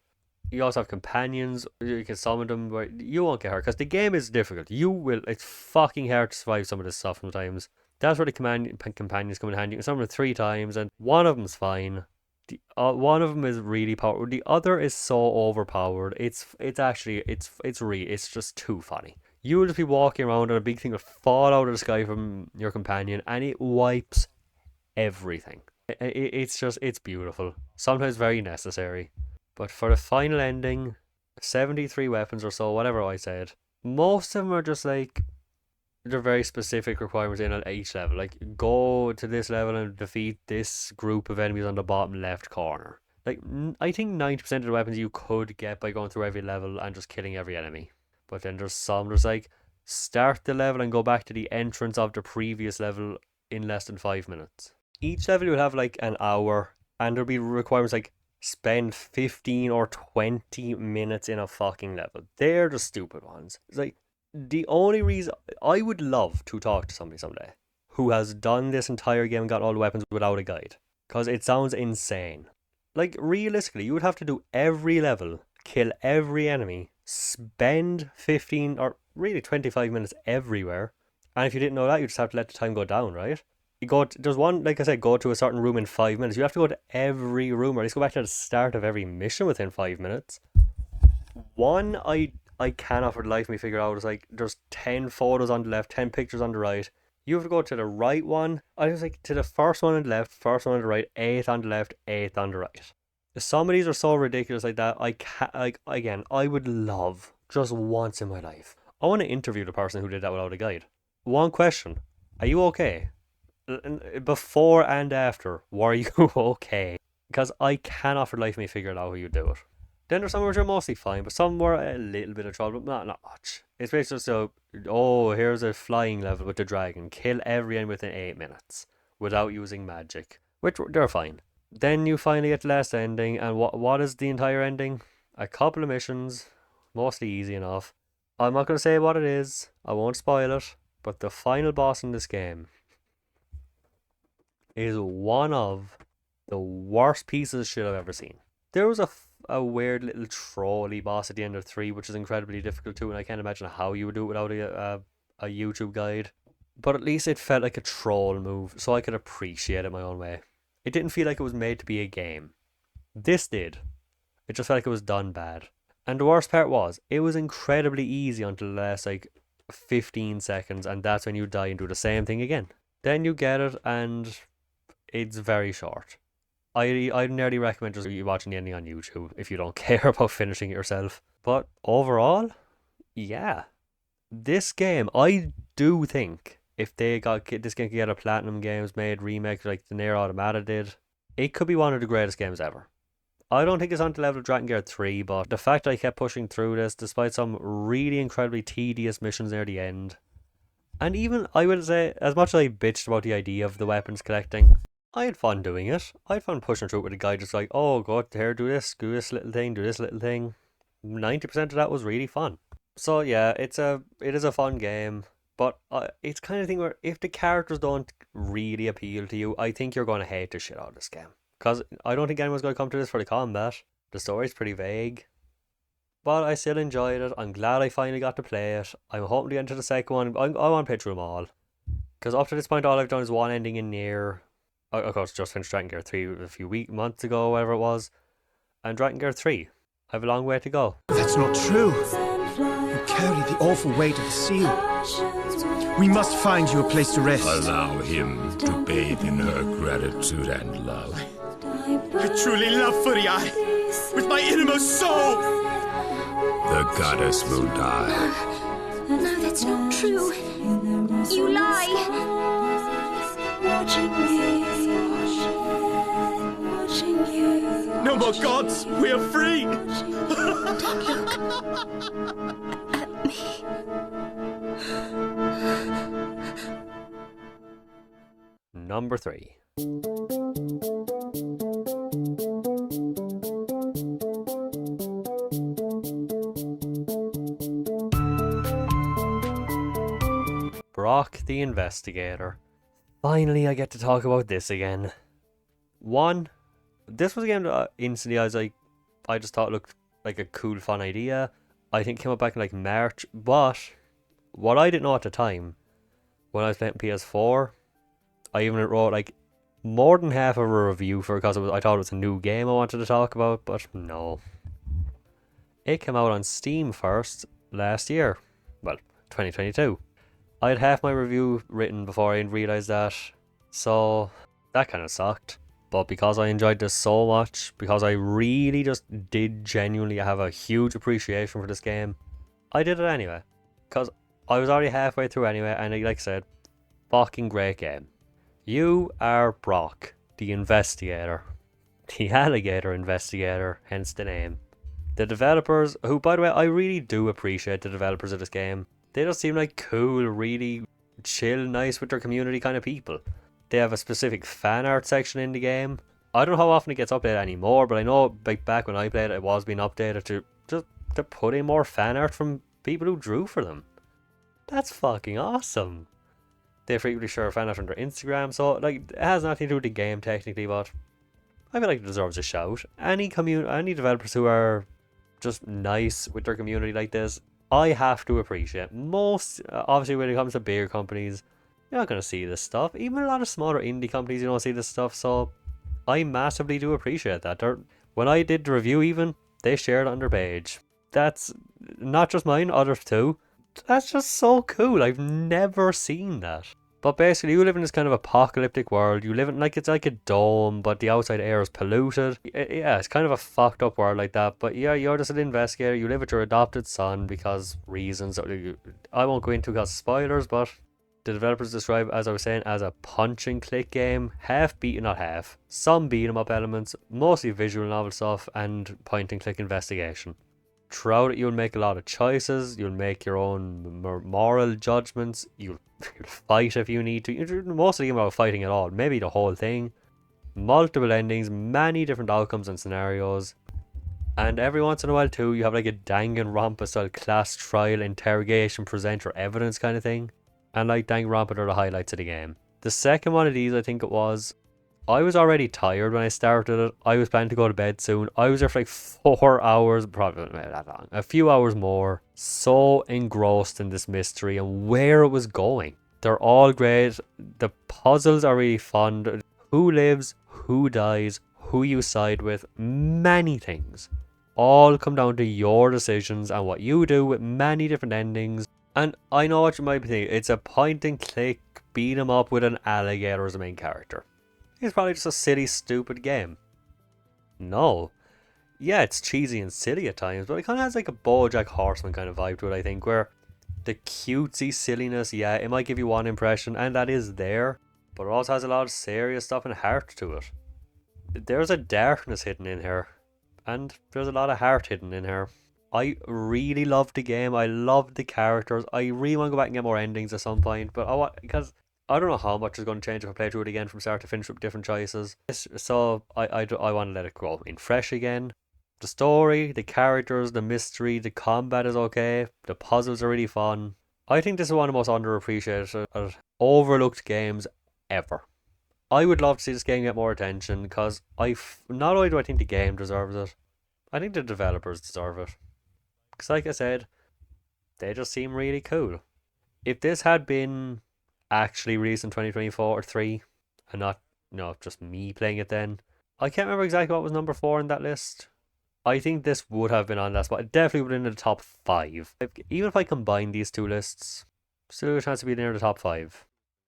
You also have companions. You can summon them where you won't get hurt because the game is difficult. It's fucking hard to survive some of this stuff sometimes. That's where the companions come in handy. You can summon them 3 times, and one of them's fine. One of them is really powerful. The other is so overpowered. It's just too funny. You will just be walking around and a big thing will fall out of the sky from your companion, and it wipes everything. It's beautiful. Sometimes very necessary. But for the final ending, 73 weapons or so, whatever I said, most of them are just like, they're very specific requirements in at each level. Like, go to this level and defeat this group of enemies on the bottom left corner. Like, I think 90% of the weapons you could get by going through every level and just killing every enemy. But then there's like, start the level and go back to the entrance of the previous level in less than 5 minutes. Each level will have like an hour, and there'll be requirements like, spend 15 or 20 minutes in a fucking level. They're the stupid ones. It's like, the only reason I would love to talk to somebody someday who has done this entire game and got all the weapons without a guide, because it sounds insane. Like, realistically, you would have to do every level, kill every enemy, spend 15 or really 25 minutes everywhere, and if you didn't know that, you just have to let the time go down, right? There's one, like I said, go to a certain room in 5 minutes. You have to go to every room, or at least go back to the start of every mission within 5 minutes. One I cannot for the life of me figure out is like, there's 10 photos on the left, 10 pictures on the right. You have to go to the right one. I was like, to the first one on the left, first one on the right, eighth on the left, eighth on the right. Some of these are so ridiculous like that. I can't, like, again, I would love, just once in my life, I want to interview the person who did that without a guide. One question. Are you okay? Before and after, were you okay? Because I cannot for the life of me figure out how you do it. Then there's some which are mostly fine, but some were a little bit of trouble, but not much. It's basically so, oh, here's a flying level with the dragon. Kill everyone within 8 minutes without using magic, which they're fine. Then you finally get the last ending, and what is the entire ending? A couple of missions, mostly easy enough. I'm not going to say what it is, I won't spoil it, but the final boss in this game is one of the worst pieces of shit I've ever seen. There was a weird little trolly boss at the end of 3, which is incredibly difficult too, and I can't imagine how you would do it without a YouTube guide. But at least it felt like a troll move, so I could appreciate it my own way. It didn't feel like it was made to be a game. This did. It just felt like it was done bad. And the worst part was, it was incredibly easy until the last, 15 seconds, and that's when you die and do the same thing again. Then you get it, and it's very short. I'd nearly recommend just you watching the ending on YouTube if you don't care about finishing it yourself. But overall, yeah. This game, I do think, if this game could get a Platinum Games made remake like the Nier Automata did, it could be one of the greatest games ever. I don't think it's on the level of Dragon Gear 3, but the fact I kept pushing through this, despite some really incredibly tedious missions near the end, and even, I would say, as much as I bitched about the idea of the weapons collecting, I had fun doing it. I had fun pushing through it with a guy just like, oh, go out there, do this little thing, do this little thing. 90% of that was really fun. So yeah, it is a fun game, but it's kind of thing where if the characters don't really appeal to you, I think you're going to hate the shit out of this game. Because I don't think anyone's going to come to this for the combat. The story's pretty vague. But I still enjoyed it. I'm glad I finally got to play it. I'm hoping to get into the second one. I want to play through them all. Because up to this point, all I've done is one ending in Nier. Of course, just finished Dragon Gear 3 a few months ago, whatever it was. And Dragon Gear 3. I have a long way to go. That's not true. You carry the awful weight of the seal. We must find you a place to rest. Allow him to bathe in her gratitude and love. I truly love Furiai with my innermost soul. The goddess will die. No, that's not true. You lie. No more gods. We are free. Number 3. Brock the Investigator. Finally, I get to talk about this again. This was a game that instantly I just thought it looked like a cool, fun idea. I think it came out back in March, but what I didn't know at the time, when I was playing PS4, I even wrote more than half of a review for it because I thought it was a new game I wanted to talk about, but no. It came out on Steam first last year. Well, 2022. I had half my review written before I realised that, so that kind of sucked. But because I enjoyed this so much, because I really just did genuinely have a huge appreciation for this game, I did it anyway. Because I was already halfway through anyway, and like I said, fucking great game. You are Brock, the investigator. The alligator investigator, hence the name. The developers, who by the way, I really do appreciate the developers of this game. They just seem like cool, really chill, nice with their community kind of people. They have a specific fan art section in the game. I don't know how often it gets updated anymore, but I know back when I played it, it was being updated to put in more fan art from people who drew for them. That's fucking awesome. They frequently share fan art on their Instagram, so it has nothing to do with the game technically, but I feel like it deserves a shout. Any developers who are just nice with their community like this, I have to appreciate. Most, obviously when it comes to bigger companies, you're not going to see this stuff. Even a lot of smaller indie companies, you don't see this stuff, so I massively do appreciate that. When I did the review even, they shared it on their page. That's not just mine, others too. That's just so cool. I've never seen that. But basically, you live in this kind of apocalyptic world. You live in like it's like a dome, but the outside air is polluted. Yeah, it's kind of a fucked up world like that. But yeah, you're just an investigator. You live with your adopted son because reasons. I won't go into because spoilers, but the developers describe, as I was saying, as a punch and click game. Half beaten, not half. Some beat 'em up elements, mostly visual novel stuff, and point and click investigation. Throughout it, you'll make a lot of choices. You'll make your own moral judgments. You'll fight if you need to. Most of the game about fighting at all. Maybe the whole thing. Multiple endings, many different outcomes and scenarios. And every once in a while too, you have like a Danganronpa style class trial, interrogation, present your evidence kind of thing. And like Danganronpa are the highlights of the game. The second one of these, I think it was, I was already tired when I started it. I was planning to go to bed soon. I was there for like 4 hours, probably not that long, a few hours more. So engrossed in this mystery and where it was going. They're all great. The puzzles are really fun. Who lives, who dies, who you side with, many things. All come down to your decisions and what you do with many different endings. And I know what you might be thinking. It's a point and click, beat 'em up with an alligator as the main character. It's probably just a silly, stupid game. No. Yeah, it's cheesy and silly at times, but it kind of has like a BoJack Horseman kind of vibe to it, I think, where the cutesy silliness, yeah, it might give you one impression, and that is there, but it also has a lot of serious stuff and heart to it. There's a darkness hidden in here, and there's a lot of heart hidden in here. I really loved the game. I loved the characters. I really want to go back and get more endings at some point, but because I don't know how much is going to change if I play through it again from start to finish with different choices. So I want to let it go in fresh again. The story, the characters, the mystery, the combat is okay. The puzzles are really fun. I think this is one of the most underappreciated, overlooked games ever. I would love to see this game get more attention because not only do I think the game deserves it, I think the developers deserve it. Because like I said, they just seem really cool. If this had been actually released in 2024 or 3 and not just me playing it then, I can't remember exactly what was number 4 in that list. I think this would have been on that spot. It definitely would have been in the top 5. Even if I combine these two lists, still a chance to be near the top 5.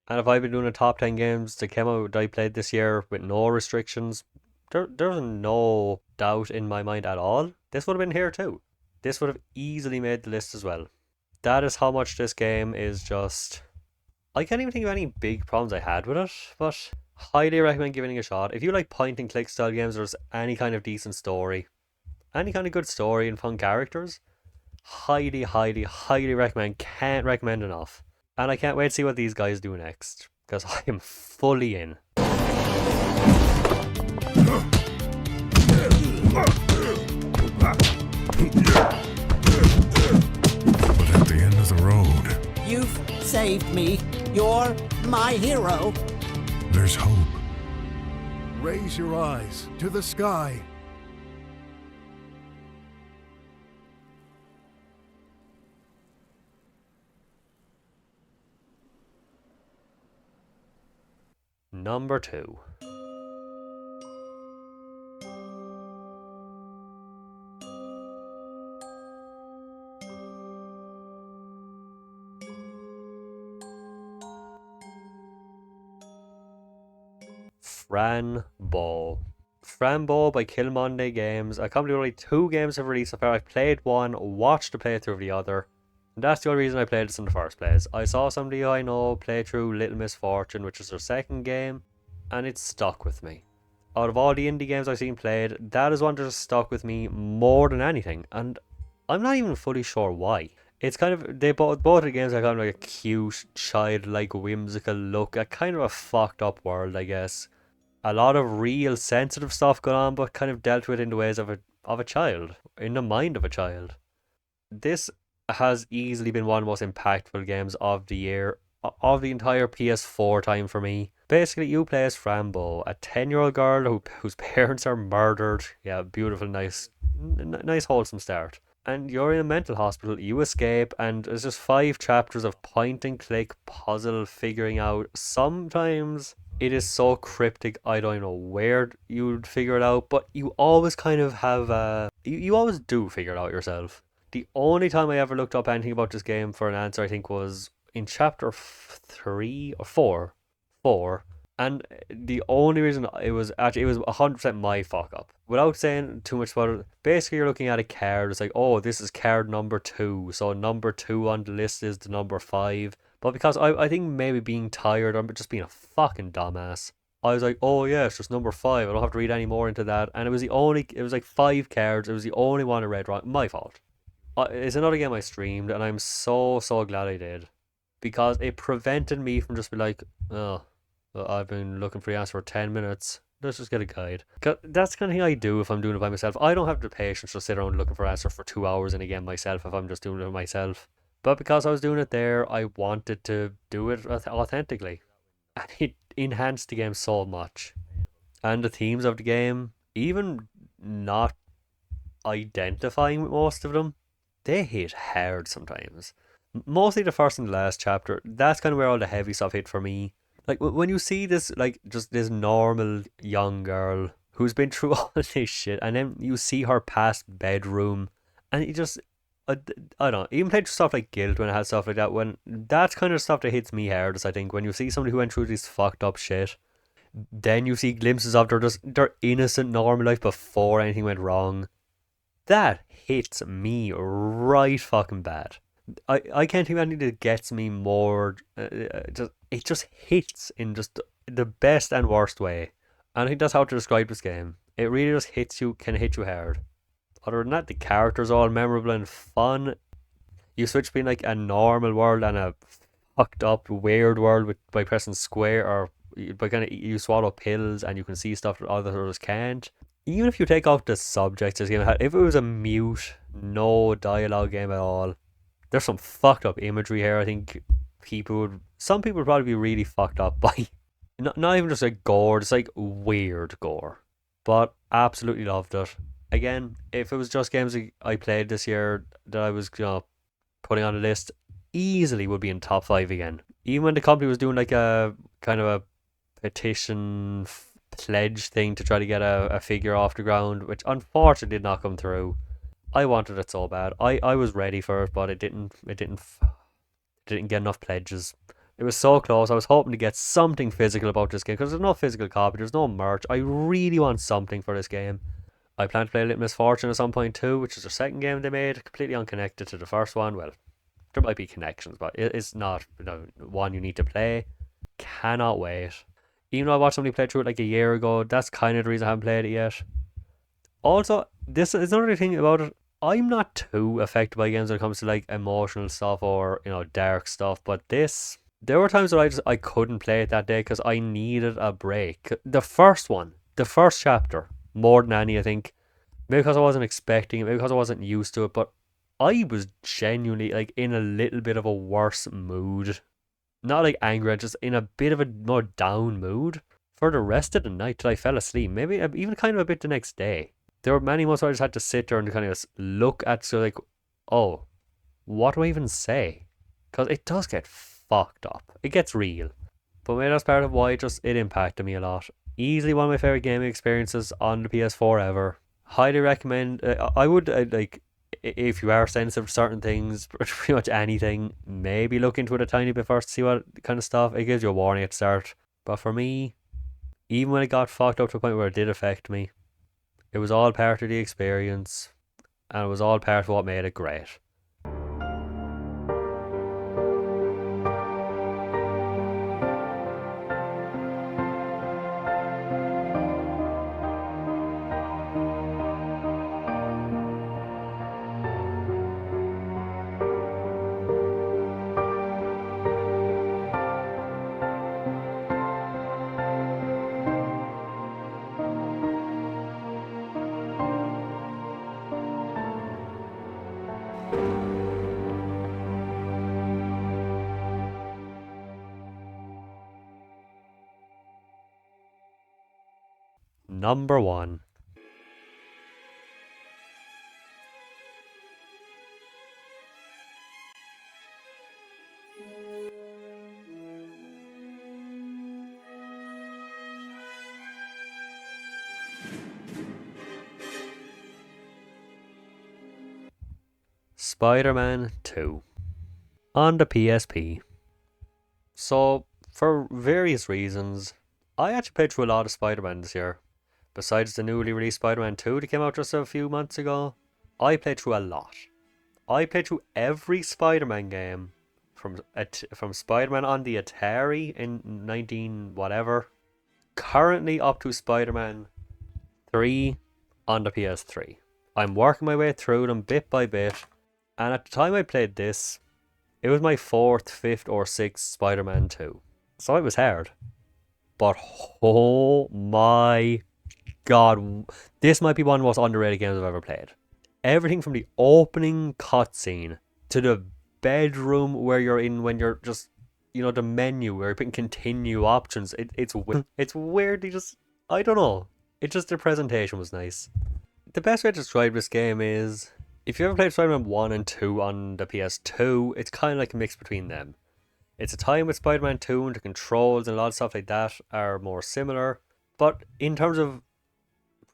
And if I've been doing a top 10 games that came out that I played this year with no restrictions, there's no doubt in my mind at all. This would have been here too. This would have easily made the list as well. That is how much this game is just... I can't even think of any big problems I had with it, but highly recommend giving it a shot. If you like point and click style games, there's any kind of decent story, any kind of good story and fun characters, highly, highly, highly recommend. Can't recommend enough. And I can't wait to see what these guys do next, because I am fully in. But at the end of the road, you've saved me. You're my hero. There's hope. Raise your eyes to the sky. Number 2. Frambo. Frambo by Kill Monday Games. A company with only 2 games have released so far. I've played one, watched the playthrough of the other. And that's the only reason I played this in the first place. I saw somebody I know play through Little Misfortune, which is their second game, and it stuck with me. Out of all the indie games I've seen played, that is one that just stuck with me more than anything, and I'm not even fully sure why. It's kind of, both of the games have kind of like a cute, childlike, whimsical look, a kind of a fucked up world, I guess. A lot of real sensitive stuff going on, but kind of dealt with in the ways of a child, in the mind of a child. This has easily been one of the most impactful games of the year, of the entire PS4 time for me. Basically, you play as Frambo, a 10-year-old girl whose parents are murdered. Yeah, beautiful, nice wholesome start. And you're in a mental hospital, you escape, and there's just 5 chapters of point and click puzzle figuring out. Sometimes it is so cryptic, I don't know where you'd figure it out, but you always kind of have you always do figure it out yourself. The only time I ever looked up anything about this game for an answer, I think, was in chapter 3 or 4, and the only reason it was 100% my fuck up. Without saying too much about it, basically you're looking at a card. It's like, oh, this is card number 2, so number 2 on the list is the number 5. But because I think maybe being tired or just being a fucking dumbass, I was like, oh yeah, it's just number 5. I don't have to read any more into that. And it was like 5 cards. It was the only one I read wrong. My fault. It's another game I streamed, and I'm so glad I did, because it prevented me from just be like, oh, well, I've been looking for the answer for 10 minutes. Let's just get a guide. 'Cause that's the kind of thing I do if I'm doing it by myself. I don't have the patience to sit around looking for answers for 2 hours in a game myself if I'm just doing it myself. But because I was doing it there, I wanted to do it authentically. And it enhanced the game so much. And the themes of the game, even not identifying with most of them, they hit hard sometimes. Mostly the first and the last chapter. That's kind of where all the heavy stuff hit for me. Like when you see this, like just this normal young girl who's been through all this shit, and then you see her past bedroom, and you just, I don't know, even played stuff like Guilt when it had stuff like that. When that's kind of stuff that hits me hardest, I think, when you see somebody who went through this fucked up shit, then you see glimpses of their innocent normal life before anything went wrong. That hits me right fucking bad. I can't think of anything that gets me more. It just hits in just the best and worst way. And I think that's how to describe this game. It really just can hit you hard. Other than that, the characters are all memorable and fun. You switch between like a normal world and a fucked up weird world by pressing square, or by kind of, you swallow pills and you can see stuff that others can't. Even if you take out the subjects this game had, if it was a mute, no dialogue game at all, there's some fucked up imagery here. I think some people would probably be really fucked up by not even just like gore, it's like weird gore. But absolutely loved it. Again, if it was just games I played this year that I was putting on the list, easily would be in top 5 again. Even when the company was doing like a kind of a petition pledge thing to try to get a figure off the ground, which unfortunately did not come through. I wanted it so bad. I was ready for it, but it didn't get enough pledges. It was so close. I was hoping to get something physical about this game, because there's no physical copy, there's no merch. I really want something for this game. I plan to play Little Misfortune at some point too, which is the second game they made, completely unconnected to the first one. Well, there might be connections, but it's not one you need to play. Cannot wait. Even though I watched somebody play through it like a year ago, that's kind of the reason I haven't played it yet. Also, this is another thing about it. I'm not too affected by games when it comes to like emotional stuff or dark stuff, but there were times that I couldn't play it that day because I needed a break. The first chapter, more than any, I think, maybe because I wasn't expecting it, maybe because I wasn't used to it, but I was genuinely like in a little bit of a worse mood. Not like angry, just in a bit of a more down mood for the rest of the night till I fell asleep. Maybe even kind of a bit the next day. There were many months where I just had to sit there and kind of look at, so like, oh, what do I even say? Because it does get fucked up. It gets real. But maybe that's part of why it impacted me a lot. Easily one of my favourite gaming experiences on the PS4 ever. Highly recommend. I would, like, if you are sensitive to certain things, pretty much anything, maybe look into it a tiny bit first to see what kind of stuff. It gives you a warning at the start. But for me, even when it got fucked up to a point where it did affect me, it was all part of the experience, and it was all part of what made it great. Number 1. Spider-Man 2 on the PSP. So, for various reasons, I actually played through a lot of Spider-Man this year. Besides the newly released Spider-Man 2 that came out just a few months ago, I played through a lot. I played through every Spider-Man game from Spider-Man on the Atari in 19 whatever, currently up to Spider-Man 3 on the PS3. I'm working my way through them bit by bit, and at the time I played this, it was my 4th, 5th, or 6th Spider-Man 2. So it was hard. But oh my god, this might be one of the most underrated games I've ever played. Everything from the opening cutscene to the bedroom where you're in when you're just, the menu where you're putting continue options. It's weirdly just, I don't know. The presentation was nice. The best way to describe this game is, if you ever played Spider-Man 1 and 2 on the PS2, it's kind of like a mix between them. It's a time with Spider-Man 2 and the controls and a lot of stuff like that are more similar. But in terms of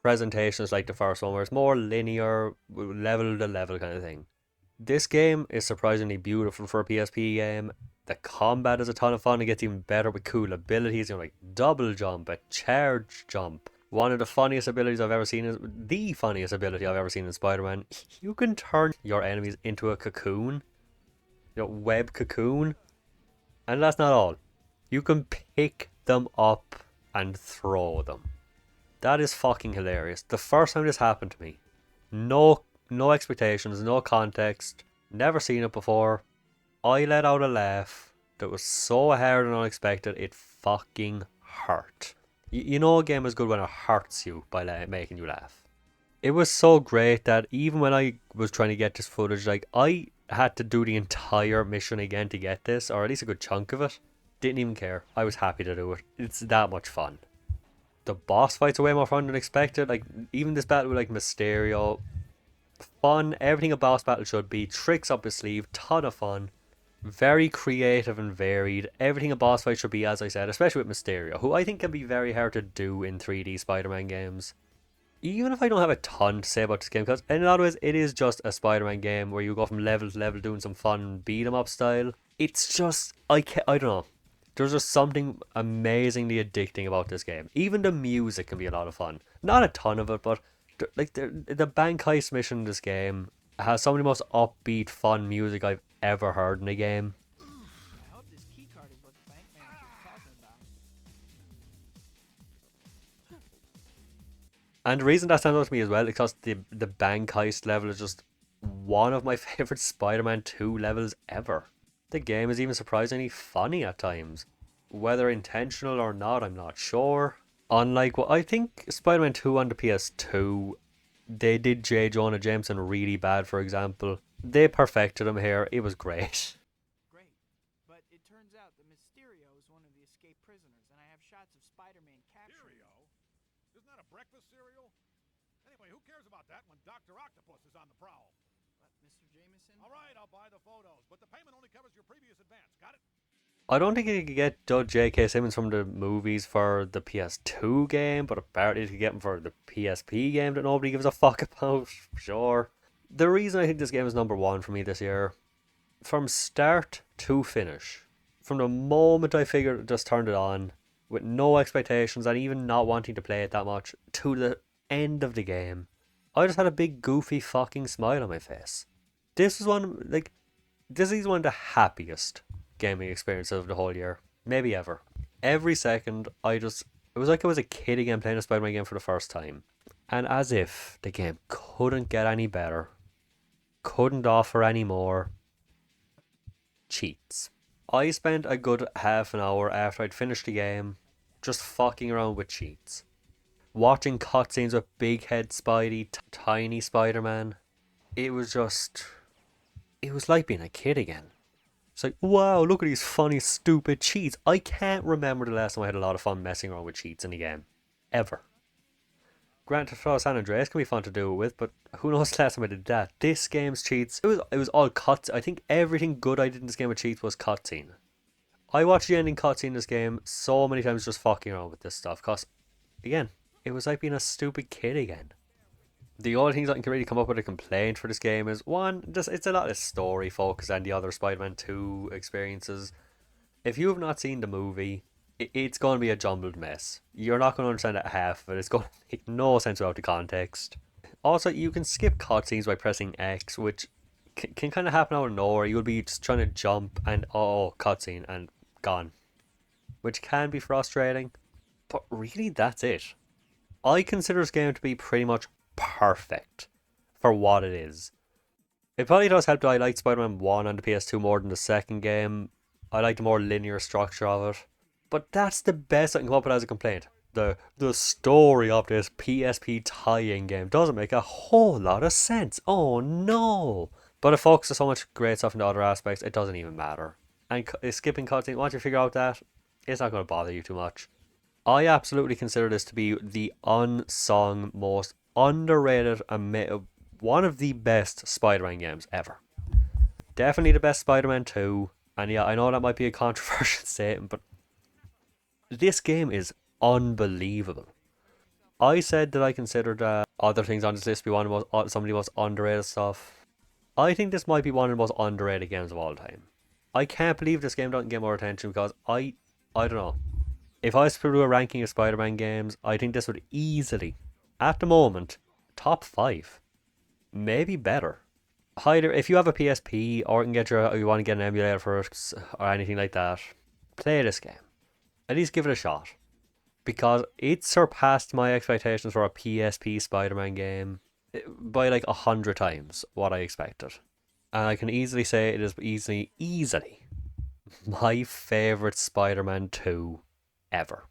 presentations like the first one, where it's more linear, level to level kind of thing. This game is surprisingly beautiful for a PSP game. The combat is a ton of fun. It gets even better with cool abilities, like double jump, a charge jump. One of the funniest abilities I've ever seen is the funniest ability I've ever seen in Spider-Man. You can turn your enemies into a cocoon, web cocoon, and that's not all. You can pick them up and throw them. That is fucking hilarious. The first time this happened to me, no expectations, no context, never seen it before. I let out a laugh that was so hard and unexpected, it fucking hurt. You know a game is good when it hurts you by making you laugh. It was so great that even when I was trying to get this footage, I had to do the entire mission again to get this, or at least a good chunk of it. Didn't even care. I was happy to do it. It's that much fun. The boss fights are way more fun than expected. Even this battle with Mysterio, fun. Everything a boss battle should be. Tricks up his sleeve, ton of fun. Very creative and varied. Everything a boss fight should be, as I said, especially with Mysterio, who I think can be very hard to do in 3D Spider-Man games. Even if I don't have a ton to say about this game, because in a lot of ways it is just a Spider-Man game where you go from level to level doing some fun beat 'em up style. It's just, I don't know. There's just something amazingly addicting about this game. Even the music can be a lot of fun. Not a ton of it, but the bank heist mission in this game has some of the most upbeat, fun music I've ever heard in a game. I hope this keycard is what the bank manager was talking about. And the reason that stands out to me as well is because the bank heist level is just one of my favorite Spider-Man 2 levels ever. The game is even surprisingly funny at times. Whether intentional or not, I'm not sure. Unlike what I think Spider-Man 2 on the PS2, they did J. Jonah Jameson really bad, for example. They perfected him here. It was great. Great. But it turns out that Mysterio is one of the escaped prisoners, and I have shots of Spider-Man capturing him. Isn't that a breakfast cereal? Anyway, who cares about that when Dr. Octopus is on the prowl? Mr. Jameson? All right, I'll buy the photos, but the payment only covers your previous advance. Got it? I don't think you could get J.K. Simmons from the movies for the PS2 game, but apparently you could get him for the PSP game that nobody gives a fuck about. Sure. The reason I think this game is number one for me this year, from start to finish, from the moment I figured just turned it on, with no expectations and even not wanting to play it that much, to the end of the game, I just had a big goofy fucking smile on my face. This is one of the happiest gaming experiences of the whole year, maybe ever. Every second, it was like I was a kid again playing a Spider-Man game for the first time. And as if the game couldn't get any better, couldn't offer any more, cheats. I spent a good half an hour after I'd finished the game just fucking around with cheats. Watching cutscenes with big head Spidey, tiny Spider-Man. It was like being a kid again. It's like, wow, look at these funny, stupid cheats. I can't remember the last time I had a lot of fun messing around with cheats in a game. Ever. Grand Theft Auto San Andreas can be fun to do it with, but who knows the last time I did that. This game's cheats, it was all cuts. I think everything good I did in this game with cheats was cutscene. I watched the ending cutscene in this game so many times just fucking around with this stuff, because, again, it was like being a stupid kid again. The only things I can really come up with a complaint for this game is, one, it's a lot of story focused than the other Spider-Man 2 experiences. If you have not seen the movie, it's going to be a jumbled mess. You're not going to understand it half of it. It's going to make no sense without the context. Also, you can skip cutscenes by pressing X, which can kind of happen out of nowhere. You'll be just trying to jump and oh, cutscene and gone, which can be frustrating. But really, that's it. I consider this game to be pretty much perfect for what it is. It probably does help that I liked Spider-Man 1 on the PS2 more than the second game. I like the more linear structure of it. But that's the best I can come up with as a complaint. The story of this PSP tie-in game doesn't make a whole lot of sense. Oh no! But it focuses so much great stuff in the other aspects, it doesn't even matter. And skipping cutscenes, once you figure out that, it's not going to bother you too much. I absolutely consider this to be the unsung, most underrated, one of the best Spider-Man games ever. Definitely the best Spider-Man 2. And yeah, I know that might be a controversial statement, but this game is unbelievable. I said that I considered other things on this list to be some of the most underrated stuff. I think this might be one of the most underrated games of all time. I can't believe this game doesn't get more attention because I don't know. If I was to do a ranking of Spider-Man games, I think this would easily, at the moment, top 5. Maybe better. Either if you have a PSP or you want to get an emulator for it or anything like that, play this game. At least give it a shot. Because it surpassed my expectations for a PSP Spider-Man game by like 100 times what I expected. And I can easily say it is easily my favourite Spider-Man 2 ever.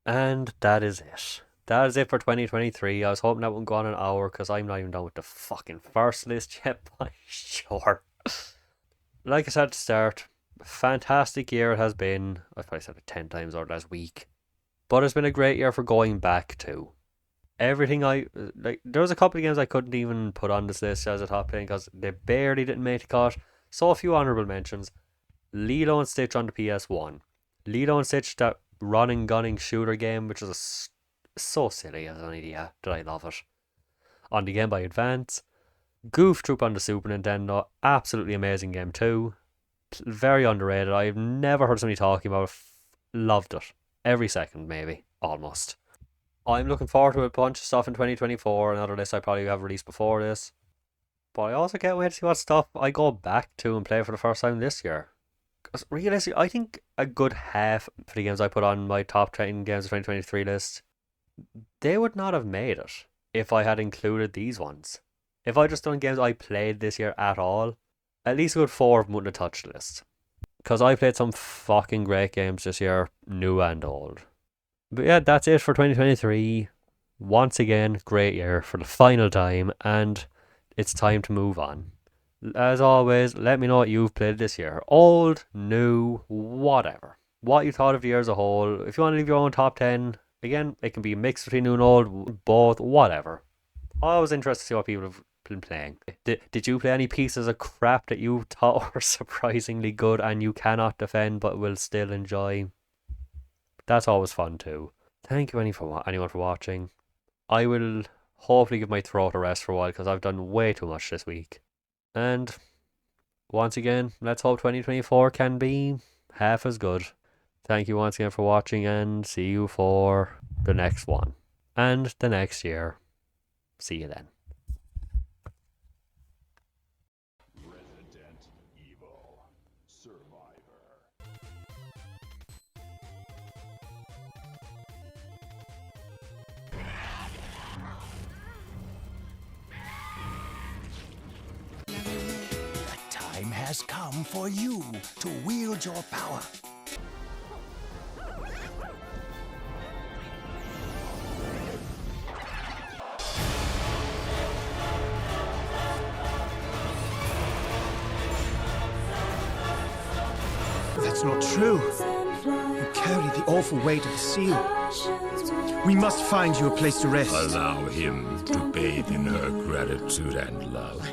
And that is it. That is it for 2023. I was hoping that wouldn't go on an hour because I'm not even done with the fucking first list yet, but sure. Like I said at the start, fantastic year it has been. I've probably said it 10 times over the last week. But it's been a great year for going back to. Everything there was a couple of games I couldn't even put on this list as a top 10 because they barely didn't make the cut. So a few honourable mentions. Lilo and Stitch on the PS1. Lilo and Stitch, that running gunning shooter game, which is so silly as an idea that I love it. On the Game Boy Advance. Goof Troop on the Super Nintendo, absolutely amazing game too. Very underrated. I've never heard somebody talking about it. Loved it. Every second, maybe. Almost. I'm looking forward to a bunch of stuff in 2024. Another list I probably have released before this. But I also can't wait to see what stuff I go back to and play for the first time this year. Because realistically, I think a good half of the games I put on my top 10 games of 2023 list, they would not have made it if I had included these ones. If I just done games I played this year at all, at least a good 4 of them wouldn't have touched the list. Because I played some fucking great games this year, new and old. But yeah, that's it for 2023. Once again, great year for the final time, and it's time to move on. As always, let me know what you've played this year. Old, new, whatever. What you thought of the year as a whole. If you want to leave your own top 10, again, it can be a mix between new and old, both, whatever. I was interested to see what people have been playing. Did you play any pieces of crap that you thought were surprisingly good and you cannot defend but will still enjoy? That's always fun too. Thank you anyone for watching. I will hopefully give my throat a rest for a while because I've done way too much this week. And once again, let's hope 2024 can be half as good. Thank you once again for watching and see you for the next one. And the next year. See you then. Resident Evil Survivor. The time has come for you to wield your power. The That's not true. You carry the awful weight of the seal. We must find you a place to rest. Allow him to bathe in her gratitude and love.